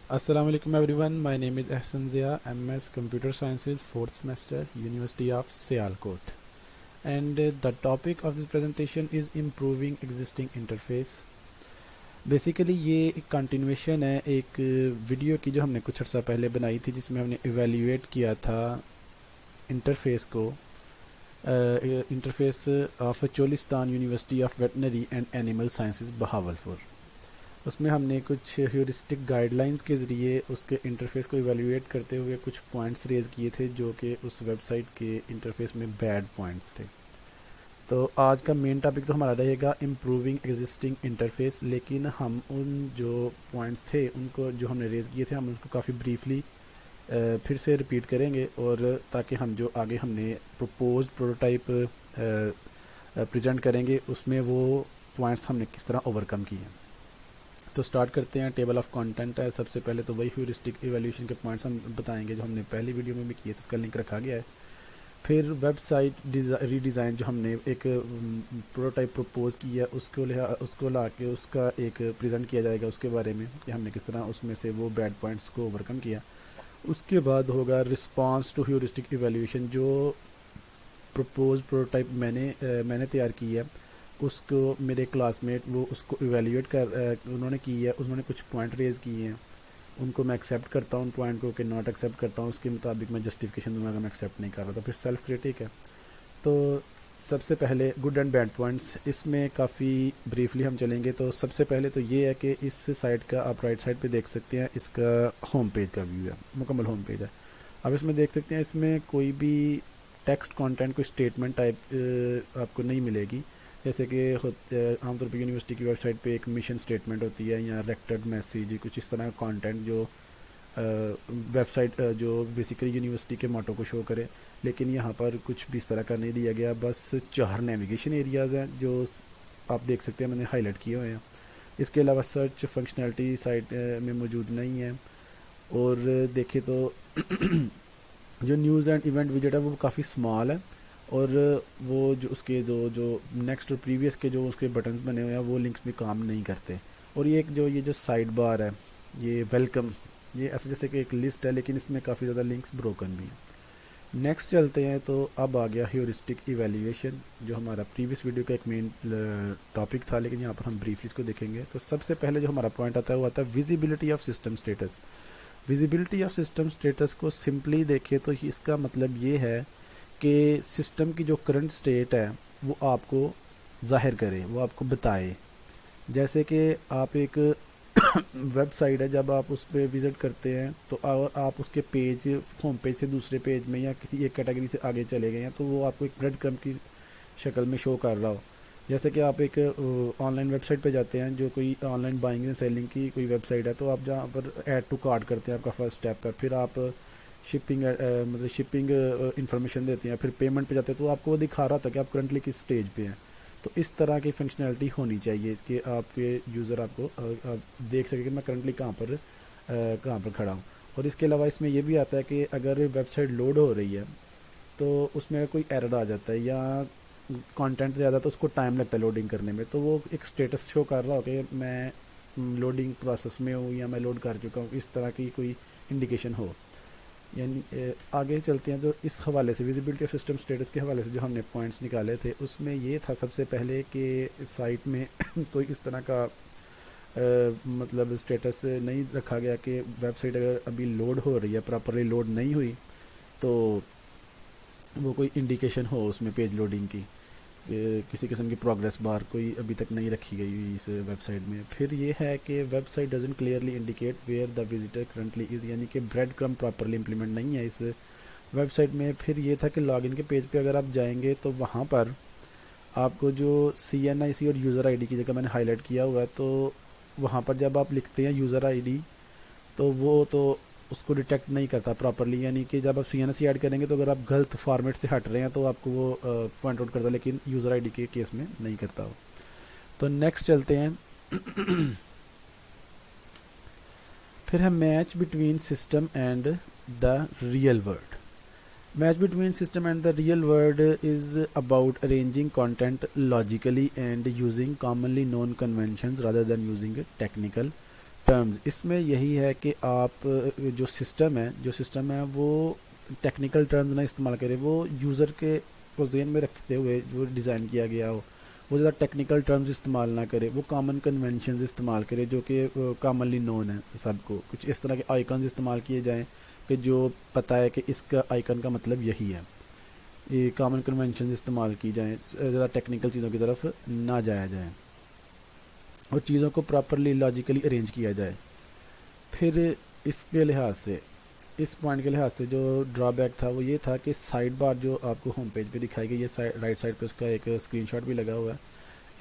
Assalamu alaikum everyone. My name is Ahsan Zia, MS Computer Sciences, 4th semester, University of Sialkot. And the topic of this presentation is improving existing interface. Basically ये एक continuation है एक video की जो हमने कुछ अर्सा पहले बनाई थी, जिसमें हमने इवेल्युएट किया था इंटरफेस को, interface of Cholistan university of veterinary and animal sciences Bahawalpur. उसमें हमने कुछ ह्यूरिस्टिक गाइडलाइंस के ज़रिए उसके इंटरफेस को इवेल्युएट करते हुए कुछ पॉइंट्स रेज किए थे जो कि उस वेबसाइट के इंटरफेस में बैड पॉइंट्स थे। तो आज का मेन टॉपिक तो हमारा रहेगा इम्प्रूविंग एग्जिस्टिंग इंटरफेस, लेकिन हम उन जो पॉइंट्स थे उनको जो हमने रेज किए थे हम उनको काफ़ी ब्रीफली फिर से रिपीट करेंगे, और ताकि हम जो आगे हमने प्रपोज्ड प्रोटोटाइप प्रेजेंट करेंगे उसमें वो पॉइंट्स हमने किस तरह ओवरकम किए हैं। तो स्टार्ट करते हैं। टेबल ऑफ कंटेंट है। सबसे पहले तो वही ह्यूरिस्टिक इवैल्यूएशन के पॉइंट्स हम बताएंगे जो हमने पहली वीडियो में भी किए थे, उसका लिंक रखा गया है। फिर वेबसाइट रीडिज़ाइन जो हमने एक प्रोटोटाइप प्रपोज किया उसको ला के उसका एक प्रेजेंट किया जाएगा, उसके बारे में कि हमने किस तरह उसमें से वो बैड पॉइंट्स को ओवरकम किया। उसके बाद होगा रिस्पांस टू ह्यूरिस्टिक इवैल्यूएशन। जो प्रपोज प्रोटोटाइप मैंने तैयार की है उसको मेरे क्लासमेट वो उसको इवेल्यूएट कर उन्होंने की है, उन्होंने कुछ पॉइंट रेज किए हैं, उनको मैं एक्सेप्ट करता हूँ उन पॉइंट को कि नॉट एक्सेप्ट करता हूँ, उसके मुताबिक मैं जस्टिफिकेशन दूंगा अगर मैं एक्सेप्ट नहीं कर रहा। तो फिर सेल्फ क्रिटिक है। तो सबसे पहले गुड एंड बैड पॉइंट्स, इसमें काफ़ी ब्रीफली हम चलेंगे। तो सबसे पहले तो ये है कि इस साइट का आप राइट साइड पे देख सकते हैं, इसका होम पेज का व्यू है, मुकम्मल होम पेज है। अब इसमें देख सकते हैं इसमें कोई भी टेक्स्ट कंटेंट कोई स्टेटमेंट टाइप आपको नहीं मिलेगी, जैसे कि आमतौर पर यूनिवर्सिटी की वेबसाइट पे एक मिशन स्टेटमेंट होती है या रेक्टेड मैसेज, कुछ इस तरह का कंटेंट जो वेबसाइट जो बेसिकली यूनिवर्सिटी के मोटो को शो करे। लेकिन यहाँ पर कुछ भी इस तरह का नहीं दिया गया, बस 4 नेविगेशन एरियाज़ हैं जो आप देख सकते हैं मैंने हाईलाइट किए हुए हैं। इसके अलावा सर्च फंक्शनैलिटी साइट में मौजूद नहीं है। और देखें तो जो न्यूज़ एंड इवेंट विजेट है वो काफ़ी स्मॉल है, और वो जो उसके जो जो नेक्स्ट और प्रीवियस के जो उसके बटन्स बने हुए हैं वो लिंक्स भी काम नहीं करते। और ये जो साइड बार है, ये वेलकम, ये ऐसा जैसे कि एक लिस्ट है लेकिन इसमें काफ़ी ज़्यादा लिंक्स ब्रोकन भी हैं। नेक्स्ट चलते हैं। तो अब आ गया ह्यूरिस्टिक इवैल्यूएशन, जो हमारा प्रीवियस वीडियो का एक मेन टॉपिक था, लेकिन यहाँ पर हम ब्रीफली इसको देखेंगे। तो सबसे पहले जो हमारा पॉइंट आता है वो आता है visibility of system status. Visibility of system status को सिंपली देखें तो इसका मतलब ये है कि सिस्टम की जो करंट स्टेट है वो आपको जाहिर करे, वो आपको बताए। जैसे कि आप एक वेबसाइट है, जब आप उस पर विज़िट करते हैं तो आप उसके पेज होम पेज से दूसरे पेज में या किसी एक कैटेगरी से आगे चले गए हैं तो वो आपको एक ब्रेड क्रम्ब की शक्ल में शो कर रहा हो। जैसे कि आप एक ऑनलाइन वेबसाइट पे जाते हैं, जो कोई ऑनलाइन बाइंग एंड सेलिंग की कोई वेबसाइट है, तो आप जहाँ पर ऐड टू कार्ट करते हैं, आपका फर्स्ट स्टेप है, फिर आप शिपिंग मतलब शिपिंग इंफॉर्मेशन देते हैं, फिर पेमेंट पे जाते हैं, तो आपको वो दिखा रहा था कि आप करंटली किस स्टेज पे हैं। तो इस तरह की फंक्शनैलिटी होनी चाहिए कि आपके यूज़र आपको आप देख सके कि मैं करंटली कहाँ पर खड़ा हूँ। और इसके अलावा इसमें ये भी आता है कि अगर वेबसाइट लोड हो रही है तो उसमें कोई एरर आ जाता है या कंटेंट ज़्यादा तो उसको टाइम लगता है लोडिंग करने में, तो वो एक स्टेटस शो कर रहा हो कि मैं लोडिंग प्रोसेस में हूँ या मैं लोड कर चुका हूँ, इस तरह की कोई इंडिकेशन हो। यानी आगे चलते हैं। तो इस हवाले से विजिबिलिटी ऑफ सिस्टम स्टेटस के हवाले से जो हमने पॉइंट्स निकाले थे उसमें ये था सबसे पहले कि इस साइट में कोई इस तरह का मतलब स्टेटस नहीं रखा गया कि वेबसाइट अगर अभी लोड हो रही है, प्रॉपरली लोड नहीं हुई, तो वो कोई इंडिकेशन हो उसमें पेज लोडिंग की, किसी किस्म की प्रोग्रेस बार कोई अभी तक नहीं रखी गई हुई इस वेबसाइट में। फिर ये है कि website doesn't clearly indicate where the visitor currently is, यानी कि ब्रेड क्रम्ब प्रॉपरली इंप्लीमेंट नहीं है इस वेबसाइट में। फिर ये था कि लॉगिन के पेज पे अगर आप जाएंगे तो वहाँ पर आपको जो CNIC और यूज़र आईडी की जगह मैंने हाईलाइट किया हुआ है, तो वहाँ पर जब आप लिखते हैं यूज़र आईडी तो वो तो उसको डिटेक्ट नहीं करता प्रॉपरली, यानी कि जब आप CNC ऐड करेंगे तो अगर आप गलत फॉर्मेट से हट रहे हैं तो आपको वो पॉइंट आउट करता है, लेकिन यूज़र आईडी के केस में नहीं करता वो। तो नेक्स्ट चलते हैं। फिर है match between system and the real world. Match between system and the real world is about arranging content logically and using commonly known conventions rather than using technical terms, इसमें यही है कि आप जो सिस्टम है वो टेक्निकल टर्म्स ना इस्तेमाल करें, वो यूज़र के को ज़हन में रखते हुए जो डिज़ाइन किया गया हो वो ज़्यादा टेक्निकल टर्म्स इस्तेमाल ना करे, वो कॉमन कन्वेंशंस इस्तेमाल करे जो कि कॉमनली नोन है सबको। कुछ इस तरह के आइकन्स इस्तेमाल किए जाएं कि जो पता है कि इसका आइकन का मतलब यही है। ये कॉमन कन्वेंशन इस्तेमाल की जाएँ, ज़्यादा टेक्निकल चीज़ों की तरफ ना जाया जाए और चीज़ों को प्रॉपरली लॉजिकली अरेंज किया जाए। फिर इसके लिहाज से, इस पॉइंट के लिहाज से जो ड्रॉबैक था वो ये था कि साइड बार जो आपको होम पेज पे दिखाई गई, ये राइट साइड पे उसका एक स्क्रीनशॉट भी लगा हुआ है।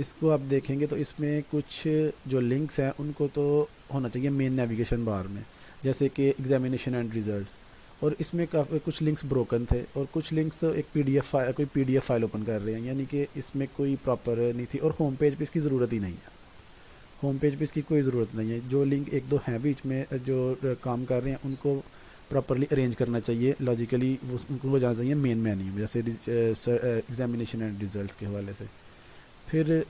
इसको आप देखेंगे तो इसमें कुछ जो लिंक्स हैं उनको तो होना चाहिए मेन नेविगेशन बार में, जैसे कि एग्जामिनेशन एंड रिजल्ट्स, और इसमें काफ़ी कुछ लिंक्स ब्रोकन थे और कुछ लिंक्स तो एक कोई पीडीएफ फाइल ओपन कर रहे हैं, यानी कि इसमें कोई प्रॉपर नहीं थी। और होम पेज पे इसकी ज़रूरत ही नहीं है, होम पेज पे इसकी कोई ज़रूरत नहीं है। जो लिंक एक दो हैं बीच में जो काम कर रहे हैं उनको प्रॉपरली अरेंज करना चाहिए लॉजिकली, उनको जाना चाहिए मेन मेन्यू में, जैसे एग्जामिनेशन एंड रिजल्ट्स के हवाले से। फिर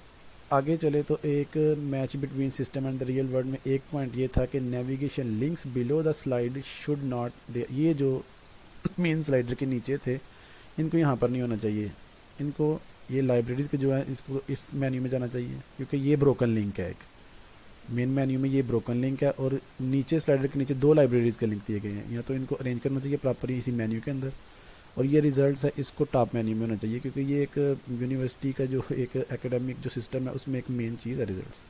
आगे चले तो एक match between system and the real world में एक पॉइंट ये था कि navigation links below the slide should not they, ये जो मेन स्लाइडर के नीचे थे इनको यहाँ पर नहीं होना चाहिए, इनको ये लाइब्रेरीज़ के जो है इसको इस मेन्यू में जाना चाहिए, क्योंकि ये ब्रोकन लिंक है। एक मेन मेन्यू में ये ब्रोकन लिंक है और नीचे स्लाइडर के नीचे दो लाइब्रेरीज़ के लिंक दिए गए हैं, या तो इनको अरेंज करना चाहिए प्रॉपरली इसी मेन्यू के अंदर, और ये रिजल्ट्स है इसको टॉप मेन्यू में होना चाहिए, क्योंकि ये एक यूनिवर्सिटी का जो एक एकेडमिक जो सिस्टम है उसमें एक मेन चीज़ है रिजल्ट्स।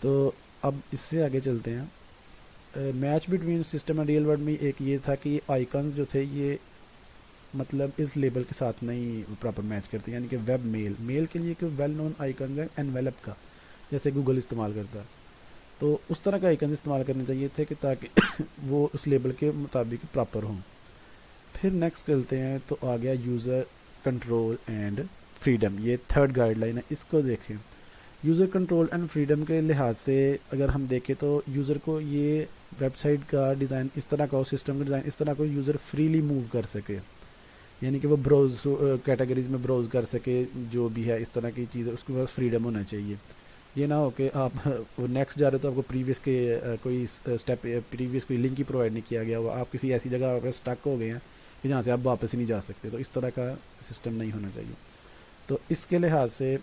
तो अब इससे आगे चलते हैं। Match between system and real world में एक ये था कि ये आइकन्स जो थे ये मतलब इस लेबल के साथ नहीं प्रॉपर मैच करते, यानी कि वेब मेल के लिए एक वेल नोन आइकन है एनवेलप का, जैसे गूगल इस्तेमाल करता है, तो उस तरह का आइकन इस्तेमाल करने चाहिए थे कि ताकि वो उस लेबल के मुताबिक प्रॉपर हों। फिर नेक्स्ट चलते हैं तो आ गया यूज़र कंट्रोल एंड फ्रीडम, ये थर्ड गाइडलाइन है, इसको देखें। यूज़र कंट्रोल एंड फ्रीडम के लिहाज से अगर हम देखें तो यूज़र को ये वेबसाइट का डिज़ाइन इस तरह का हो, सिस्टम का डिज़ाइन इस तरह को यूज़र फ्रीली मूव कर सके, यानी कि वो ब्राउज कैटेगरीज में ब्राउज कर सके, जो भी है इस तरह की चीज़ उसके पास फ्रीडम होना चाहिए। ये ना हो कि आप नेक्स्ट जा रहे हो तो आपको प्रीवियस के कोई स्टेप प्रीवियस कोई लिंक ही प्रोवाइड नहीं किया गया हुआ, आप किसी ऐसी जगह पर स्टक हो गए हैं कि जहाँ से आप वापस ही नहीं जा सकते, तो इस तरह का सिस्टम नहीं होना चाहिए। तो इसके लिहाज से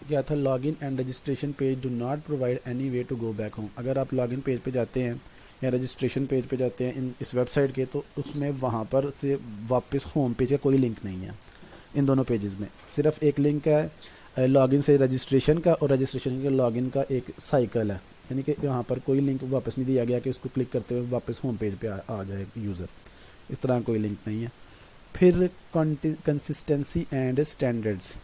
क्या था, login and registration page do not provide any way to go back home. अगर आप लॉगिन पेज पे जाते हैं या रजिस्ट्रेशन पेज पे जाते हैं इस वेबसाइट के, तो उसमें वहाँ पर से वापस होम पेज का कोई लिंक नहीं है। इन दोनों पेजेस में सिर्फ एक लिंक है लॉगिन से रजिस्ट्रेशन का, और रजिस्ट्रेशन के लॉगिन का एक साइकिल है, यानी कि यहाँ पर कोई लिंक वापस नहीं दिया गया कि उसको क्लिक करते हुए वापस होम पेज पे आ जाए यूज़र, इस तरह कोई लिंक नहीं है। फिर consistency and standards,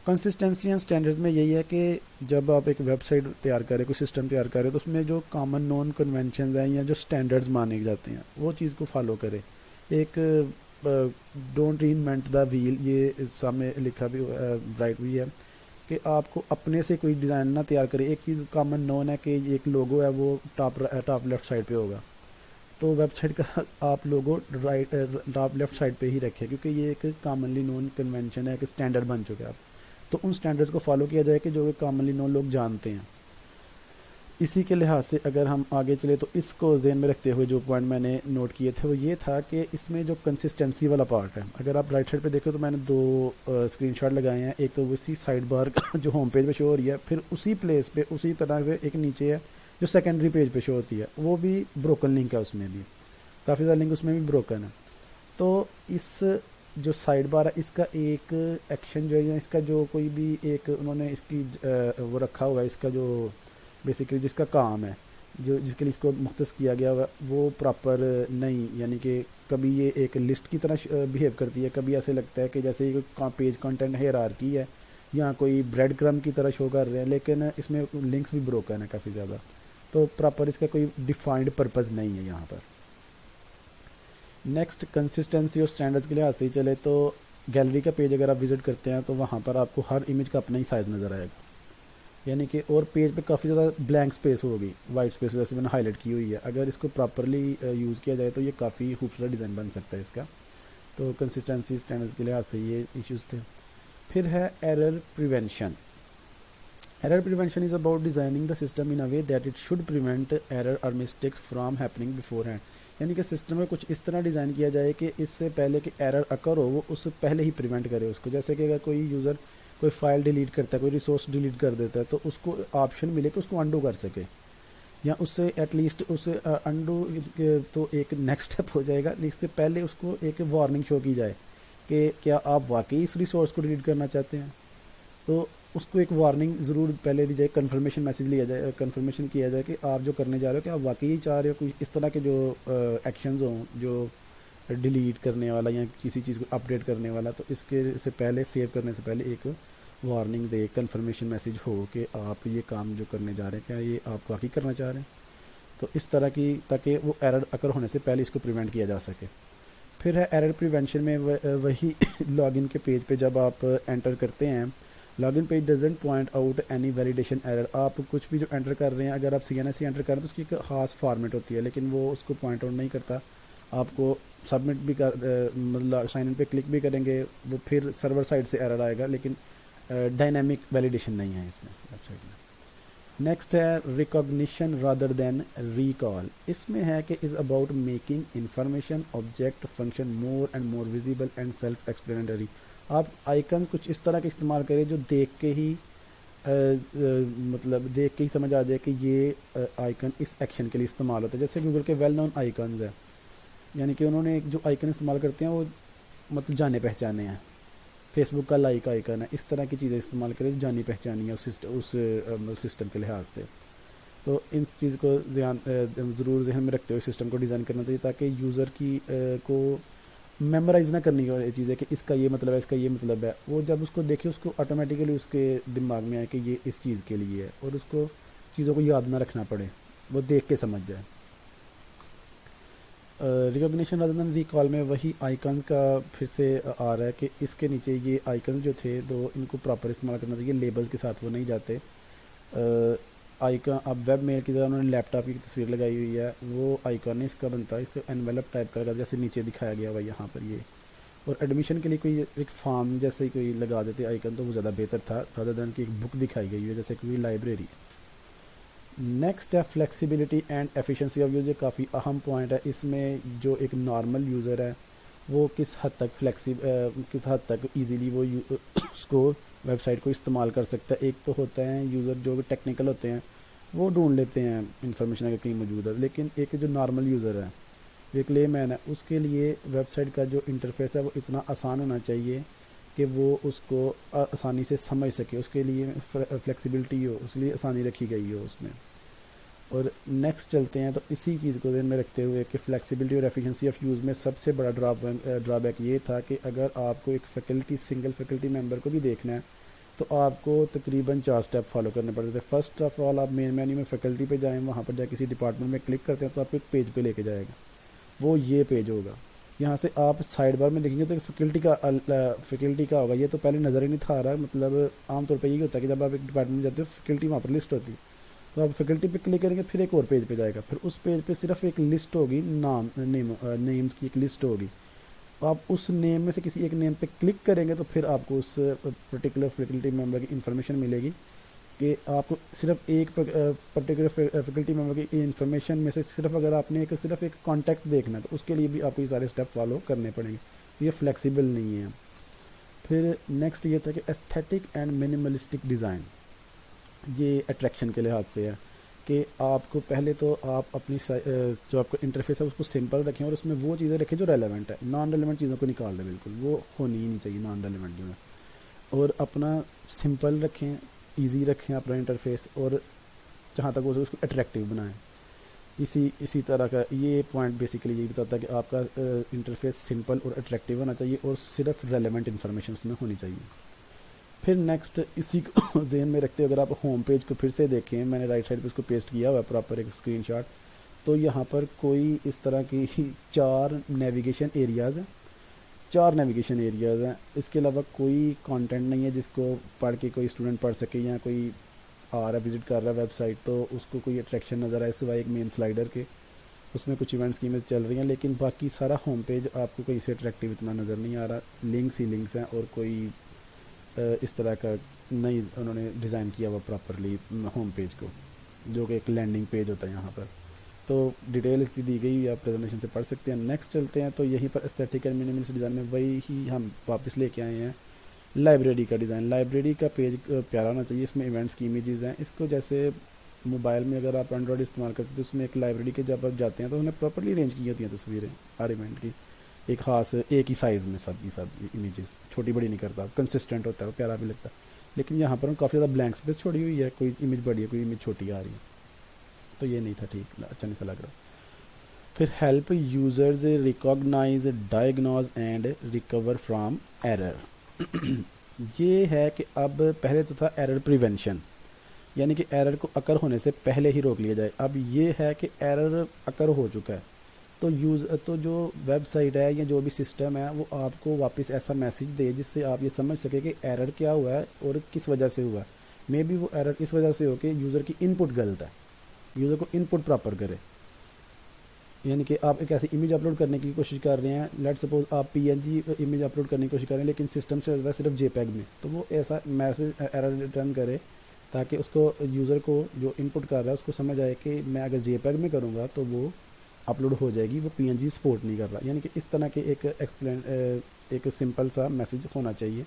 consistency and standards में यही है कि जब आप एक वेबसाइट तैयार करें, कोई सिस्टम तैयार करें, तो उसमें जो कॉमन नॉन कन्वेंशन हैं या जो स्टैंडर्ड्स माने जाते हैं वो चीज़ को फॉलो करें। एक डोंट रीइन्वेंट द व्हील, ये सामने लिखा भी राइट भी है कि आपको अपने से कोई डिज़ाइन ना तैयार करें। एक चीज़ कॉमन नॉन है कि एक लोगो है वो टॉप लेफ़्ट साइड पे होगा, तो वेबसाइट का आप लोगो राइट टॉप लेफ़्ट साइड पे ही रखें, क्योंकि ये एक कॉमनली नोन कन्वेंशन है, एक स्टैंडर्ड बन चुका है। तो उन स्टैंडर्ड्स को फॉलो किया जाए कि जो कॉमनली नोन लोग जानते हैं। इसी के लिहाज से अगर हम आगे चले तो इसको ज़हन में रखते हुए जो पॉइंट मैंने नोट किए थे वो ये था कि इसमें जो कंसिस्टेंसी वाला पार्ट है, अगर आप राइट साइड पे देखें तो मैंने दो स्क्रीनशॉट लगाए हैं। एक तो उसी साइड बार जो होम पेज पे शो हो रही है, फिर उसी प्लेस पे उसी तरह से एक नीचे है जो सेकेंडरी पेज पे शो होती है, वो भी ब्रोकन लिंक है, उसमें भी काफ़ी ज़्यादा लिंक उसमें भी ब्रोकन है। तो इस जो साइड बार है इसका एक एक्शन जो है, इसका जो कोई भी एक उन्होंने इसकी वो रखा हुआ है, इसका जो बेसिकली जिसका काम है, जो जिसके लिए इसको मुख्तस किया गया हुआ वो प्रॉपर नहीं, यानी कि कभी ये एक लिस्ट की तरह बिहेव करती है, कभी ऐसे लगता है कि जैसे ये पेज कंटेंट हायरार्की है या कोई ब्रेड क्रम की तरह शो कर रहे हैं, लेकिन इसमें लिंक्स भी ब्रोकन है काफ़ी ज़्यादा, तो प्रॉपर इसका कोई डिफाइंड पर्पज़ नहीं है यहाँ पर। नेक्स्ट कंसिस्टेंसी और स्टैंडर्ड्स के लिहाज से ही चले तो गैलरी का पेज अगर आप विज़िट करते हैं तो वहाँ पर आपको हर इमेज का अपना ही साइज़ नज़र आएगा, यानी कि और पेज पे काफ़ी ज़्यादा ब्लैंक स्पेस होगी, वाइट स्पेस जैसे मैंने हाईलाइट की हुई है। अगर इसको प्रॉपरली यूज़ किया जाए तो ये काफ़ी खूबसूरत डिज़ाइन बन सकता है इसका। तो कंसिस्टेंसी स्टैंडर्ड्स के लिहाज से ये इश्यूज़ थे। फिर है error prevention. Error prevention is about designing the system in a way that it should prevent error और mistakes from happening beforehand. यानी कि सिस्टम में कुछ इस तरह डिज़ाइन किया जाए कि इससे पहले कि एरर अकर हो वो उससे पहले ही प्रिवेंट करे उसको। जैसे कि अगर कोई यूज़र कोई फाइल डिलीट करता है, कोई रिसोर्स डिलीट कर देता है, तो उसको ऑप्शन मिले कि उसको अंडू कर सके, या उससे एटलीस्ट उसे अंडू तो एक नेक्स्ट स्टेप हो जाएगा, इससे पहले उसको एक वार्निंग शो की जाए कि क्या आप वाकई इस रिसोर्स को डिलीट करना चाहते हैं। तो उसको एक वार्निंग ज़रूर पहले दी जाए, कन्फर्मेशन मैसेज लिया जाए, कन्फर्मेशन किया जाए कि आप जो करने जा रहे हो कि आप वाकई चाह रहे हो कोई इस तरह के जो एक्शंस हों जो डिलीट करने वाला या किसी चीज़ को अपडेट करने वाला, तो इसके से पहले सेव करने से पहले एक वार्निंग दे, कन्फर्मेशन मैसेज हो कि आप ये काम जो करने जा रहे हैं क्या ये आप वाकई करना चाह रहे हैं। तो इस तरह की, ताकि वो एरर अकर होने से पहले इसको प्रिवेंट किया जा सके। फिर है एरर प्रिवेंशन में वही लॉगिन के पेज पे जब आप एंटर करते हैं, login page doesn't point out any validation error. आप कुछ भी जो एंटर कर रहे हैं, अगर आप CNSC एंटर कर रहे हैं तो उसकी एक खास फॉर्मेट होती है, लेकिन वो उसको पॉइंट आउट नहीं करता। आपको सबमिट भी कर मतलब साइन इन पे क्लिक भी करेंगे वो फिर सर्वर साइड से एरर आएगा, लेकिन डायनेमिक वैलिडेशन नहीं है इसमें वेबसाइट में। नेक्स्ट है रिकॉग्निशन रादर देन रिकॉल। इसमें है कि is about making information object function more and more visible and self explanatory. आप आइकन कुछ इस तरह के इस्तेमाल करें जो देख के ही मतलब देख के ही समझ आ जाए कि ये आइकन इस एक्शन के लिए इस्तेमाल होता है। जैसे गूगल के वेल नोन आइकन्स है, यानी कि उन्होंने जो आइकन इस्तेमाल करते हैं वो मतलब जाने पहचाने हैं। फेसबुक का लाइक आइकन है, इस तरह की चीज़ें इस्तेमाल करें जो जानी पहचानी है उस सिस्टम के लिहाज से। तो इस चीज़ को ज़रूर जहन में रखते हुए सिस्टम को डिज़ाइन करना चाहिए, ताकि यूज़र की को मेमोराइज़ ना करनी वाली चीज़ है कि इसका ये मतलब है, इसका ये मतलब है। वो जब उसको देखे उसको ऑटोमेटिकली उसके दिमाग में आए कि ये इस चीज़ के लिए है, और उसको चीज़ों को याद ना रखना पड़े, वो देख के समझ जाए। रिकॉग्निशन रादर देन रिकॉल में वही आइकन्स का फिर से आ रहा है कि इसके नीचे ये आइकन्स जो थे तो इनको प्रॉपर इस्तेमाल करना चाहिए, लेबल्स के साथ वो नहीं जाते। आइकन अब वेब मेल की जगह उन्होंने लैपटॉप की तस्वीर लगाई हुई है, वो आइकन इसका बनता है, इसका एनवेलप टाइप का जैसे नीचे दिखाया गया हुआ यहाँ पर ये। और एडमिशन के लिए कोई एक फॉर्म जैसे ही कोई लगा देते आइकन तो वो ज़्यादा बेहतर था, रादर देन की एक बुक दिखाई गई है जैसे कोई लाइब्रेरी। नेक्स्ट है flexibility and efficiency of use. ये काफ़ी अहम पॉइंट है। इसमें जो एक नॉर्मल यूज़र है वो किस हद तक ईज़िली वो उसको वेबसाइट को इस्तेमाल कर सकता है। एक तो होता है यूज़र जो टेक्निकल होते हैं वो ढूंढ लेते हैं इन्फॉर्मेशन अगर कहीं मौजूद है, लेकिन एक जो नॉर्मल यूज़र है, एक लेमैन है, उसके लिए वेबसाइट का जो इंटरफेस है वो इतना आसान होना चाहिए कि वो उसको आसानी से समझ सके, उसके लिए फ्लेक्सिबिलिटी हो, उसके लिए आसानी रखी गई हो उसमें। और नेक्स्ट चलते हैं, तो इसी चीज़ को ध्यान में रखते हुए कि फ्लेक्सिबिलिटी और एफिशिएंसी ऑफ यूज़ में सबसे बड़ा ड्रॉबैक ये था कि अगर आपको एक सिंगल फैकल्टी मेंबर को भी देखना है तो आपको तकरीबन 4 स्टेप फॉलो करने पड़ते थे। फर्स्ट ऑफ ऑल आप मेन मेन्यू में फैकल्टी पे जाएं, वहाँ पर जाए किसी डिपार्टमेंट में क्लिक करते हैं तो आपको एक पेज पे लेके जाएगा, वो ये पेज होगा। यहाँ से आप साइड बार में देखेंगे तो फैकल्टी का होगा, ये तो पहले नज़र ही नहीं था आ रहा। मतलब आमतौर पर यही होता है कि जब आप एक डिपार्टमेंट में जाते हो फैकल्टी वहाँ पर लिस्ट होती है, तो आप फैकल्टी पे क्लिक करेंगे फिर एक और पेज पे जाएगा, फिर उस पेज पे सिर्फ एक लिस्ट होगी, नेम्स की एक लिस्ट होगी। आप उस नेम में से किसी एक नेम पे क्लिक करेंगे तो फिर आपको उस पर्टिकुलर फैकल्टी मेंबर की इन्फॉर्मेशन मिलेगी कि आपको सिर्फ एक पर्टिकुलर फैकल्टी मेंबर की इन्फॉर्मेशन में से सिर्फ अगर आपने सिर्फ एक कॉन्टैक्ट देखना है तो उसके लिए भी आपको ये सारे स्टेप फॉलो करने पड़ेंगे। ये फ्लेक्सिबल नहीं है। फिर नेक्स्ट ये था कि एस्थेटिक एंड मिनिमलिस्टिक डिज़ाइन, ये अट्रैक्शन के लिहाज से है कि आपको पहले तो आप अपनी जो आपका इंटरफेस है उसको सिंपल रखें और उसमें वो चीज़ें रखें जो रेलेवेंट है। नॉन रेलेवेंट चीज़ों को निकाल दें, बिल्कुल वो होनी ही नहीं चाहिए नॉन रेलेवेंट जो है। और अपना सिंपल रखें, इजी रखें अपना इंटरफेस, और जहाँ तक हो सके उसको अट्रैक्टिव बनाएं। इसी तरह का ये पॉइंट बेसिकली यही बताता है कि आपका इंटरफेस सिंपल और अट्रैक्टिव होना चाहिए और सिर्फ रेलेवेंट इन्फॉर्मेशन उसमें होनी चाहिए। फिर नेक्स्ट इसी को जहन में रखते हुए अगर आप होम पेज को फिर से देखें, मैंने राइट साइड पे उसको पेस्ट किया हुआ है प्रॉपर एक स्क्रीनशॉट, तो यहाँ पर कोई इस तरह की 4 नेविगेशन एरियाज़ हैं, 4 नेविगेशन एरियाज़ हैं। इसके अलावा कोई कंटेंट नहीं है जिसको पढ़ के कोई स्टूडेंट पढ़ सके, या कोई आ रहा विज़िट कर रहा है वेबसाइट तो उसको कोई अट्रैक्शन नज़र आए सिवाय एक मेन स्लाइडर के, उसमें कुछ इवेंट्स की इमेज चल रही हैं, लेकिन बाकी सारा होम पेज आपको कहीं से अट्रैक्टिव इतना नज़र नहीं आ रहा। लिंक्स ही लिंक्स हैं और कोई इस तरह का नई उन्होंने डिज़ाइन किया हुआ प्रॉपरली होम पेज को, जो कि एक लैंडिंग पेज होता है यहाँ पर। तो डिटेल इसकी दी गई आप प्रेजेंटेशन से पढ़ सकते हैं। नेक्स्ट चलते हैं, तो यहीं पर एस्थेटिक एंड मिनिमलिस्ट डिज़ाइन में वही ही हम वापस लेके आए हैं लाइब्रेरी का डिज़ाइन। लाइब्रेरी का पेज प्यारा होना चाहिए, इसमें इवेंट्स की इमेजेस हैं। इसको जैसे मोबाइल में अगर आप एंड्रॉयड इस्तेमाल करते हैं तो उसमें एक लाइब्रेरी के जब आप जाते हैं तो उन्हें प्रॉपर्ली अरेंज की होती हैं तस्वीरें हर इवेंट की, एक खास एक ही साइज़ में सब की सब इमेजेस, छोटी बड़ी नहीं करता, कंसिस्टेंट होता है, प्यारा भी लगता है। लेकिन यहाँ पर काफ़ी ज़्यादा ब्लैंक स्पेस छोड़ी हुई है, कोई इमेज बड़ी है कोई इमेज छोटी आ रही है, तो ये नहीं था ठीक, अच्छा नहीं था लग रहा। फिर help users recognise, diagnose and recover from error. ये है कि अब पहले तो था एरर प्रिवेंशन, यानी कि एरर को अकर होने से पहले ही रोक लिया जाए। अब ये है कि एरर अकर हो चुका है तो जो वेबसाइट है या जो भी सिस्टम है वो आपको वापस ऐसा मैसेज दे जिससे आप ये समझ सके कि एरर क्या हुआ है और किस वजह से हुआ है। मे बी वो एरर इस वजह से हो कि यूज़र की इनपुट गलत है, यूज़र को इनपुट प्रॉपर करे। यानी कि आप एक ऐसी इमेज अपलोड करने की कोशिश कर रहे हैं, लेट सपोज आप पीएनजी इमेज अपलोड करने की कोशिश कर रहे हैं लेकिन सिस्टम से ज़्यादा सिर्फ जेपैग में, तो वो ऐसा मैसेज एरर रिटर्न करे ताकि उसको यूज़र को जो इनपुट कर रहा है उसको समझ आए कि मैं अगर जेपैग में करूँगा तो वो अपलोड हो जाएगी, वो पीएनजी सपोर्ट नहीं कर रहा। यानी कि इस तरह के एक सिंपल सा मैसेज होना चाहिए,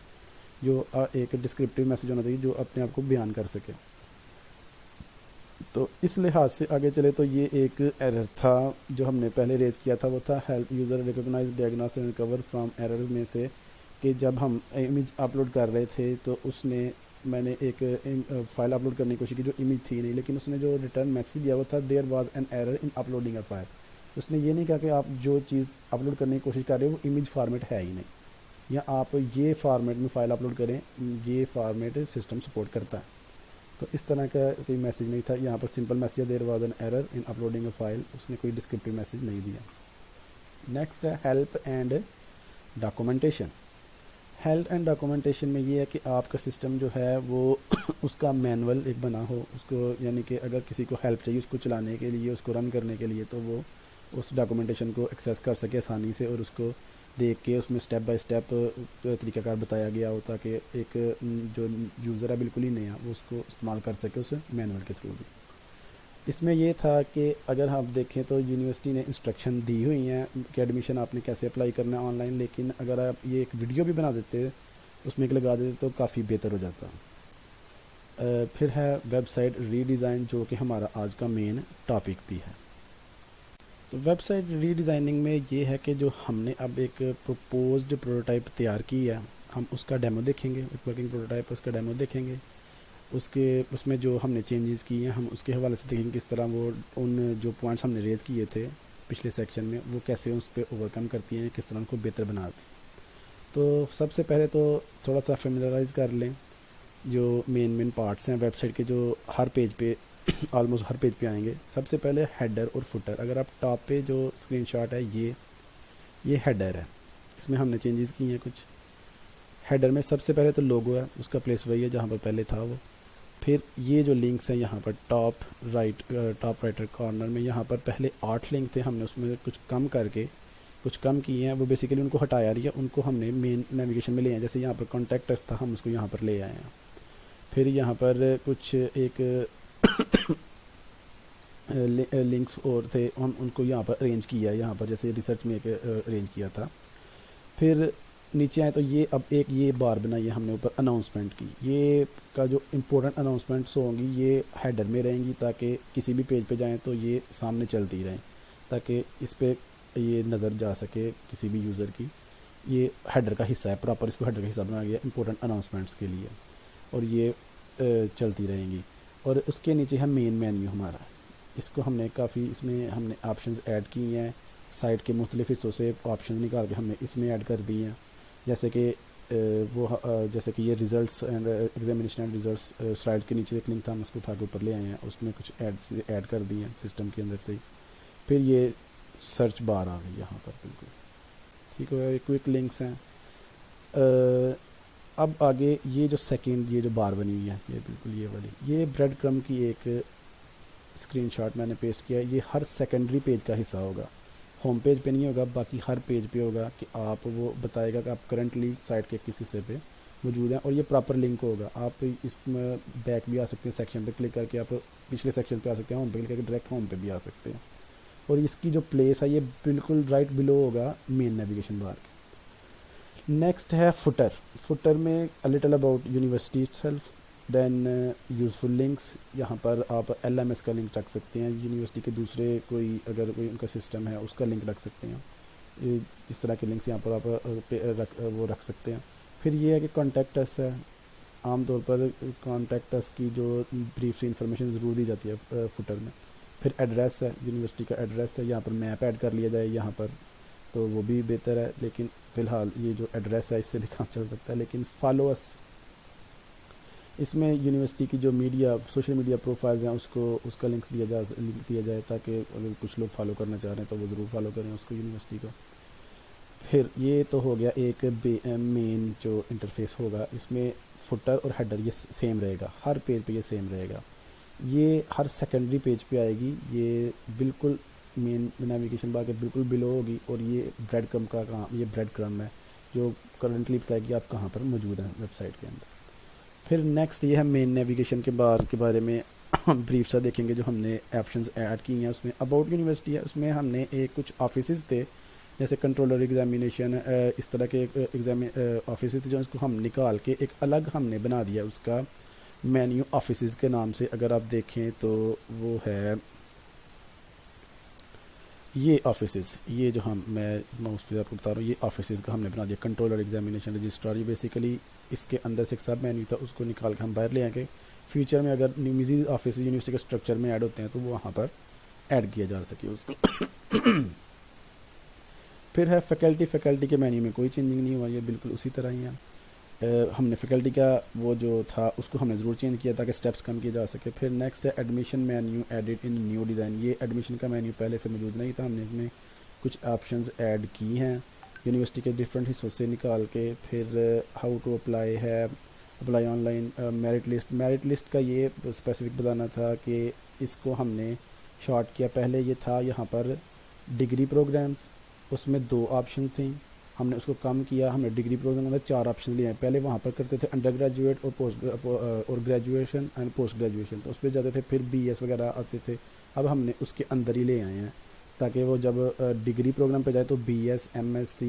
जो एक डिस्क्रिप्टिव मैसेज होना चाहिए जो अपने आप को बयान कर सके। तो इस लिहाज से आगे चले तो ये एक एरर था जो हमने पहले रेज़ किया था, वो था help user recognise, diagnose and recover from error में से कि जब हम इमेज अपलोड कर रहे थे तो मैंने एक फ़ाइल अपलोड करने की कोशिश की जो इमेज थी नहीं, लेकिन उसने जो रिटर्न मैसेज दिया वो था there was an error in uploading a file. उसने ये नहीं कहा कि आप जो चीज़ अपलोड करने की कोशिश कर रहे हो वो इमेज फॉर्मेट है ही नहीं, या आप ये फॉर्मेट में फ़ाइल अपलोड करें, ये फॉर्मेट सिस्टम सपोर्ट करता है। तो इस तरह का कोई मैसेज नहीं था यहाँ पर, simple message there was an error in uploading a file, उसने कोई डिस्क्रिप्टिव मैसेज नहीं दिया। नेक्स्ट है help and documentation. Help and documentation में ये है कि आपका सिस्टम जो है वो उसका मैनुअल एक बना हो उसको, यानी कि अगर किसी को हेल्प चाहिए उसको चलाने के लिए, उसको रन करने के लिए, तो वो उस डॉक्यूमेंटेशन को एक्सेस कर सके आसानी से और उसको देख के उसमें स्टेप बाय स्टेप तरीक़ाकार बताया गया हो ताकि एक जो यूज़र है बिल्कुल ही नया वो उसको इस्तेमाल कर सके उस मैनुअल के थ्रू भी। इसमें ये था कि अगर आप देखें तो यूनिवर्सिटी ने इंस्ट्रक्शन दी हुई हैं कि एडमिशन आपने कैसे अप्लाई करना है ऑनलाइन, लेकिन अगर आप ये एक वीडियो भी बना देते उसमें एक लगा देते तो काफ़ी बेहतर हो जाता। फिर है वेबसाइट रीडिज़ाइन जो कि हमारा आज का मेन टॉपिक भी है। तो वेबसाइट रीडिज़ाइनिंग में ये है कि जो हमने अब एक प्रपोज्ड प्रोटोटाइप तैयार की है, हम उसका डेमो देखेंगे, एक वर्किंग प्रोटोटाइप उसका डेमो देखेंगे, उसमें जो हमने चेंजेस किए हैं हम उसके हवाले से देखेंगे किस तरह वो उन जो पॉइंट्स हमने रेज़ किए थे पिछले सेक्शन में वो कैसे उस पर ओवरकम करती हैं, किस तरह उनको बेहतर बनाती हैं। तो सबसे पहले तो थोड़ा सा फेमिलराइज़ कर लें जो मेन पार्ट्स हैं वेबसाइट के, जो हर पेज पे ऑलमोस्ट हर पेज पे आएंगे। सबसे पहले हेडर और फुटर। अगर आप टॉप पे जो स्क्रीनशॉट है ये हेडर है, इसमें हमने चेंजेस किए हैं कुछ। हेडर में सबसे पहले तो लोगो है, उसका प्लेस वही है जहाँ पर पहले था वो। फिर ये जो लिंक्स हैं यहाँ पर टॉप राइटर कॉर्नर में, यहाँ पर पहले 8 लिंक थे, हमने उसमें कुछ कम किए हैं, वो बेसिकली उनको हटाया रही है, उनको हमने मेन नेविगेशन में ले आए। जैसे यहाँ पर कॉन्टैक्ट अस था, हम उसको यहाँ पर ले आए हैं। फिर यहाँ पर कुछ एक लिंक्स और थे, हम उनको यहाँ पर अरेंज किया, यहाँ पर जैसे रिसर्च में एक अरेंज किया था। फिर नीचे आए तो ये अब एक ये बार बनाई है हमने ऊपर अनाउंसमेंट की, ये का जो इम्पोर्टेंट अनाउंसमेंट्स होंगी ये हेडर में रहेंगी ताकि किसी भी पेज पे जाएं तो ये सामने चलती रहें, ताकि इस पर ये नज़र जा सके किसी भी यूज़र की। ये हेडर का हिस्सा है, प्रॉपर इसको हेडर का हिस्सा बनाया गया इम्पोर्टेंट अनाउंसमेंट्स के लिए, और ये चलती रहेंगी। और उसके नीचे है मेन मेन्यू हमारा, इसको हमने काफ़ी इसमें हमने ऑप्शंस ऐड किए हैं, साइट के मुख्तलिफ हिस्सों से ऑप्शंस निकाल के हमने इसमें ऐड कर दिए हैं। जैसे कि जैसे कि ये results and examination and results slide के नीचे एक लिंक था, हम उसको उठा के ऊपर ले आए हैं, उसमें कुछ ऐड कर दिए हैं सिस्टम के अंदर से ही। फिर ये सर्च बार आ गई यहाँ पर, बिल्कुल ठीक है, क्विक लिंक्स हैं। अब आगे ये जो सेकंड ये जो बार बनी हुई है ये बिल्कुल ये वाली, ये ब्रेड क्रम की एक स्क्रीनशॉट मैंने पेस्ट किया है। ये हर सेकेंडरी पेज का हिस्सा होगा, होम पेज पे नहीं होगा, बाकी हर पेज पे होगा कि आप वो बताएगा कि आप करंटली साइट के किस हिस्से पे मौजूद हैं और ये प्रॉपर लिंक होगा। आप इसमें बैक भी आ सकते हैं, सेक्शन पे क्लिक करके आप पिछले सेक्शन पे आ सकते हैं, होम पे क्लिक करके डायरेक्ट होम पे भी आ सकते हैं। और इसकी जो प्लेस है ये बिल्कुल राइट बिलो होगा मेन नेविगेशन बार के। नेक्स्ट है फुटर। फुटर में a little about university itself, then useful links. यहाँ पर आप LMS का लिंक रख सकते हैं, यूनिवर्सिटी के दूसरे कोई अगर कोई उनका सिस्टम है उसका लिंक रख सकते हैं। इस तरह के लिंक्स यहाँ पर आप वो रख सकते हैं। फिर ये है कि कॉन्टैक्ट अस है। आमतौर पर कॉन्टैक्ट अस की जो ब्रीफ सी इंफॉर्मेशन ज़रूर दी जाती है फुटर में। फिर एड्रेस है, यूनिवर्सिटी का एड्रेस है, यहाँ पर मैप ऐड कर लिया जाए यहाँ पर तो वो भी बेहतर है, लेकिन फ़िलहाल ये जो एड्रेस है इससे भी काम चल सकता है। लेकिन फॉलो अस, इसमें यूनिवर्सिटी की जो मीडिया सोशल मीडिया प्रोफाइल्स हैं उसका लिंक दिया जाए ताकि अगर कुछ लोग फॉलो करना चाह रहे हैं तो वो ज़रूर फॉलो करें उसको, यूनिवर्सिटी को। फिर ये तो हो गया एक मेन जो इंटरफेस होगा। इसमें फुटर और हेडर ये सेम रहेगा, हर पेज पे ये सेम रहेगा। ये हर सेकेंडरी पेज पे आएगी, ये बिल्कुल मेन नेविगेशन बार के बिल्कुल बिलो होगी। और ये ब्रेड क्रम का काम, ये ब्रेड क्रम है जो करंटली बताएगी आप कहाँ पर मौजूद हैं वेबसाइट के अंदर। फिर नेक्स्ट ये है मेन नेविगेशन के बार के बारे में ब्रीफ सा देखेंगे जो हमने ऑप्शंस ऐड की हैं। उसमें अबाउट यूनिवर्सिटी है, उसमें हमने एक कुछ ऑफिसेज थे जैसे कंट्रोलर एग्जामिनेशन, इस तरह के एग्जाम ऑफिस थे जो इसको हम निकाल के एक अलग हमने बना दिया उसका मेन्यू ऑफिसेज के नाम से। अगर आप देखें तो वो है ये ऑफिसेज, ये जो मैं माउस पे आपको बता रहा हूँ, ये ऑफिसेज का हमने बना दिया कंट्रोलर एग्जामिनेशन रजिस्ट्रार। ये बेसिकली इसके अंदर से एक सब मेन्यू था, उसको निकाल के हम बाहर ले आएंगे। फ्यूचर में अगर मज़ीद ऑफिस यूनिवर्सिटी के स्ट्रक्चर में ऐड होते हैं तो वो वहाँ पर ऐड किया जा सके उसको। फिर है फैकल्टी के मेन्यू में कोई चेंजिंग नहीं हुआ, ये बिल्कुल उसी तरह ही है। हमने फैकल्टी का वो जो था उसको हमने ज़रूर चेंज किया ताकि स्टेप्स कम किए जा सके। फिर नेक्स्ट है एडमिशन मेन्यू एडिट इन न्यू डिज़ाइन। ये एडमिशन का मेन्यू पहले से मौजूद नहीं था, हमने इसमें कुछ ऑप्शंस ऐड की हैं यूनिवर्सिटी के डिफरेंट हिस्सों से निकाल के। फिर हाउ टू अप्लाई है, अप्लाई ऑनलाइन मेरिट लिस्ट का ये स्पेसिफिक बताना था कि इसको हमने शॉर्ट किया। पहले ये था यहाँ पर डिग्री प्रोग्राम्स, उसमें 2 ऑप्शंस थी, हमने उसको कम किया, हमने डिग्री प्रोग्राम में 4 ऑप्शन लिए हैं। पहले वहाँ पर करते थे अंडर ग्रेजुएट और ग्रेजुएशन एंड पोस्ट ग्रेजुएशन, तो उस पर जाते थे, फिर BS वगैरह आते थे। अब हमने उसके अंदर ही ले आए हैं ताकि वो जब डिग्री प्रोग्राम पे जाए तो BS MSc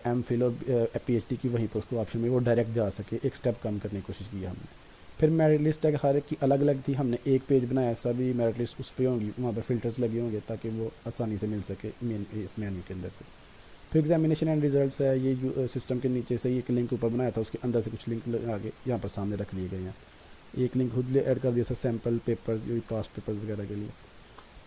MPhil और PhD की वहीं पर उसको ऑप्शन में वो डायरेक्ट जा सके, एक स्टेप कम करने की कोशिश की हमने। फिर मेरिट लिस्ट है हर एक की अलग अलग थी, हमने एक पेज बनाया, सभी मेरिट लिस्ट उस पर होंगी, वहाँ पर फिल्टर्स लगे होंगे ताकि वो आसानी से मिल सके इस मेन्यू के अंदर से। फिर एग्जामिनेशन एंड रिजल्ट्स है, ये सिस्टम के नीचे से एक लिंक ऊपर बनाया था, उसके अंदर से कुछ लिंक आगे यहाँ पर सामने रख लिए गए हैं। एक लिंक खुद ऐड कर दिया था सैम्पल पेपर्स, ये पास्ट पेपर्स वगैरह के लिए।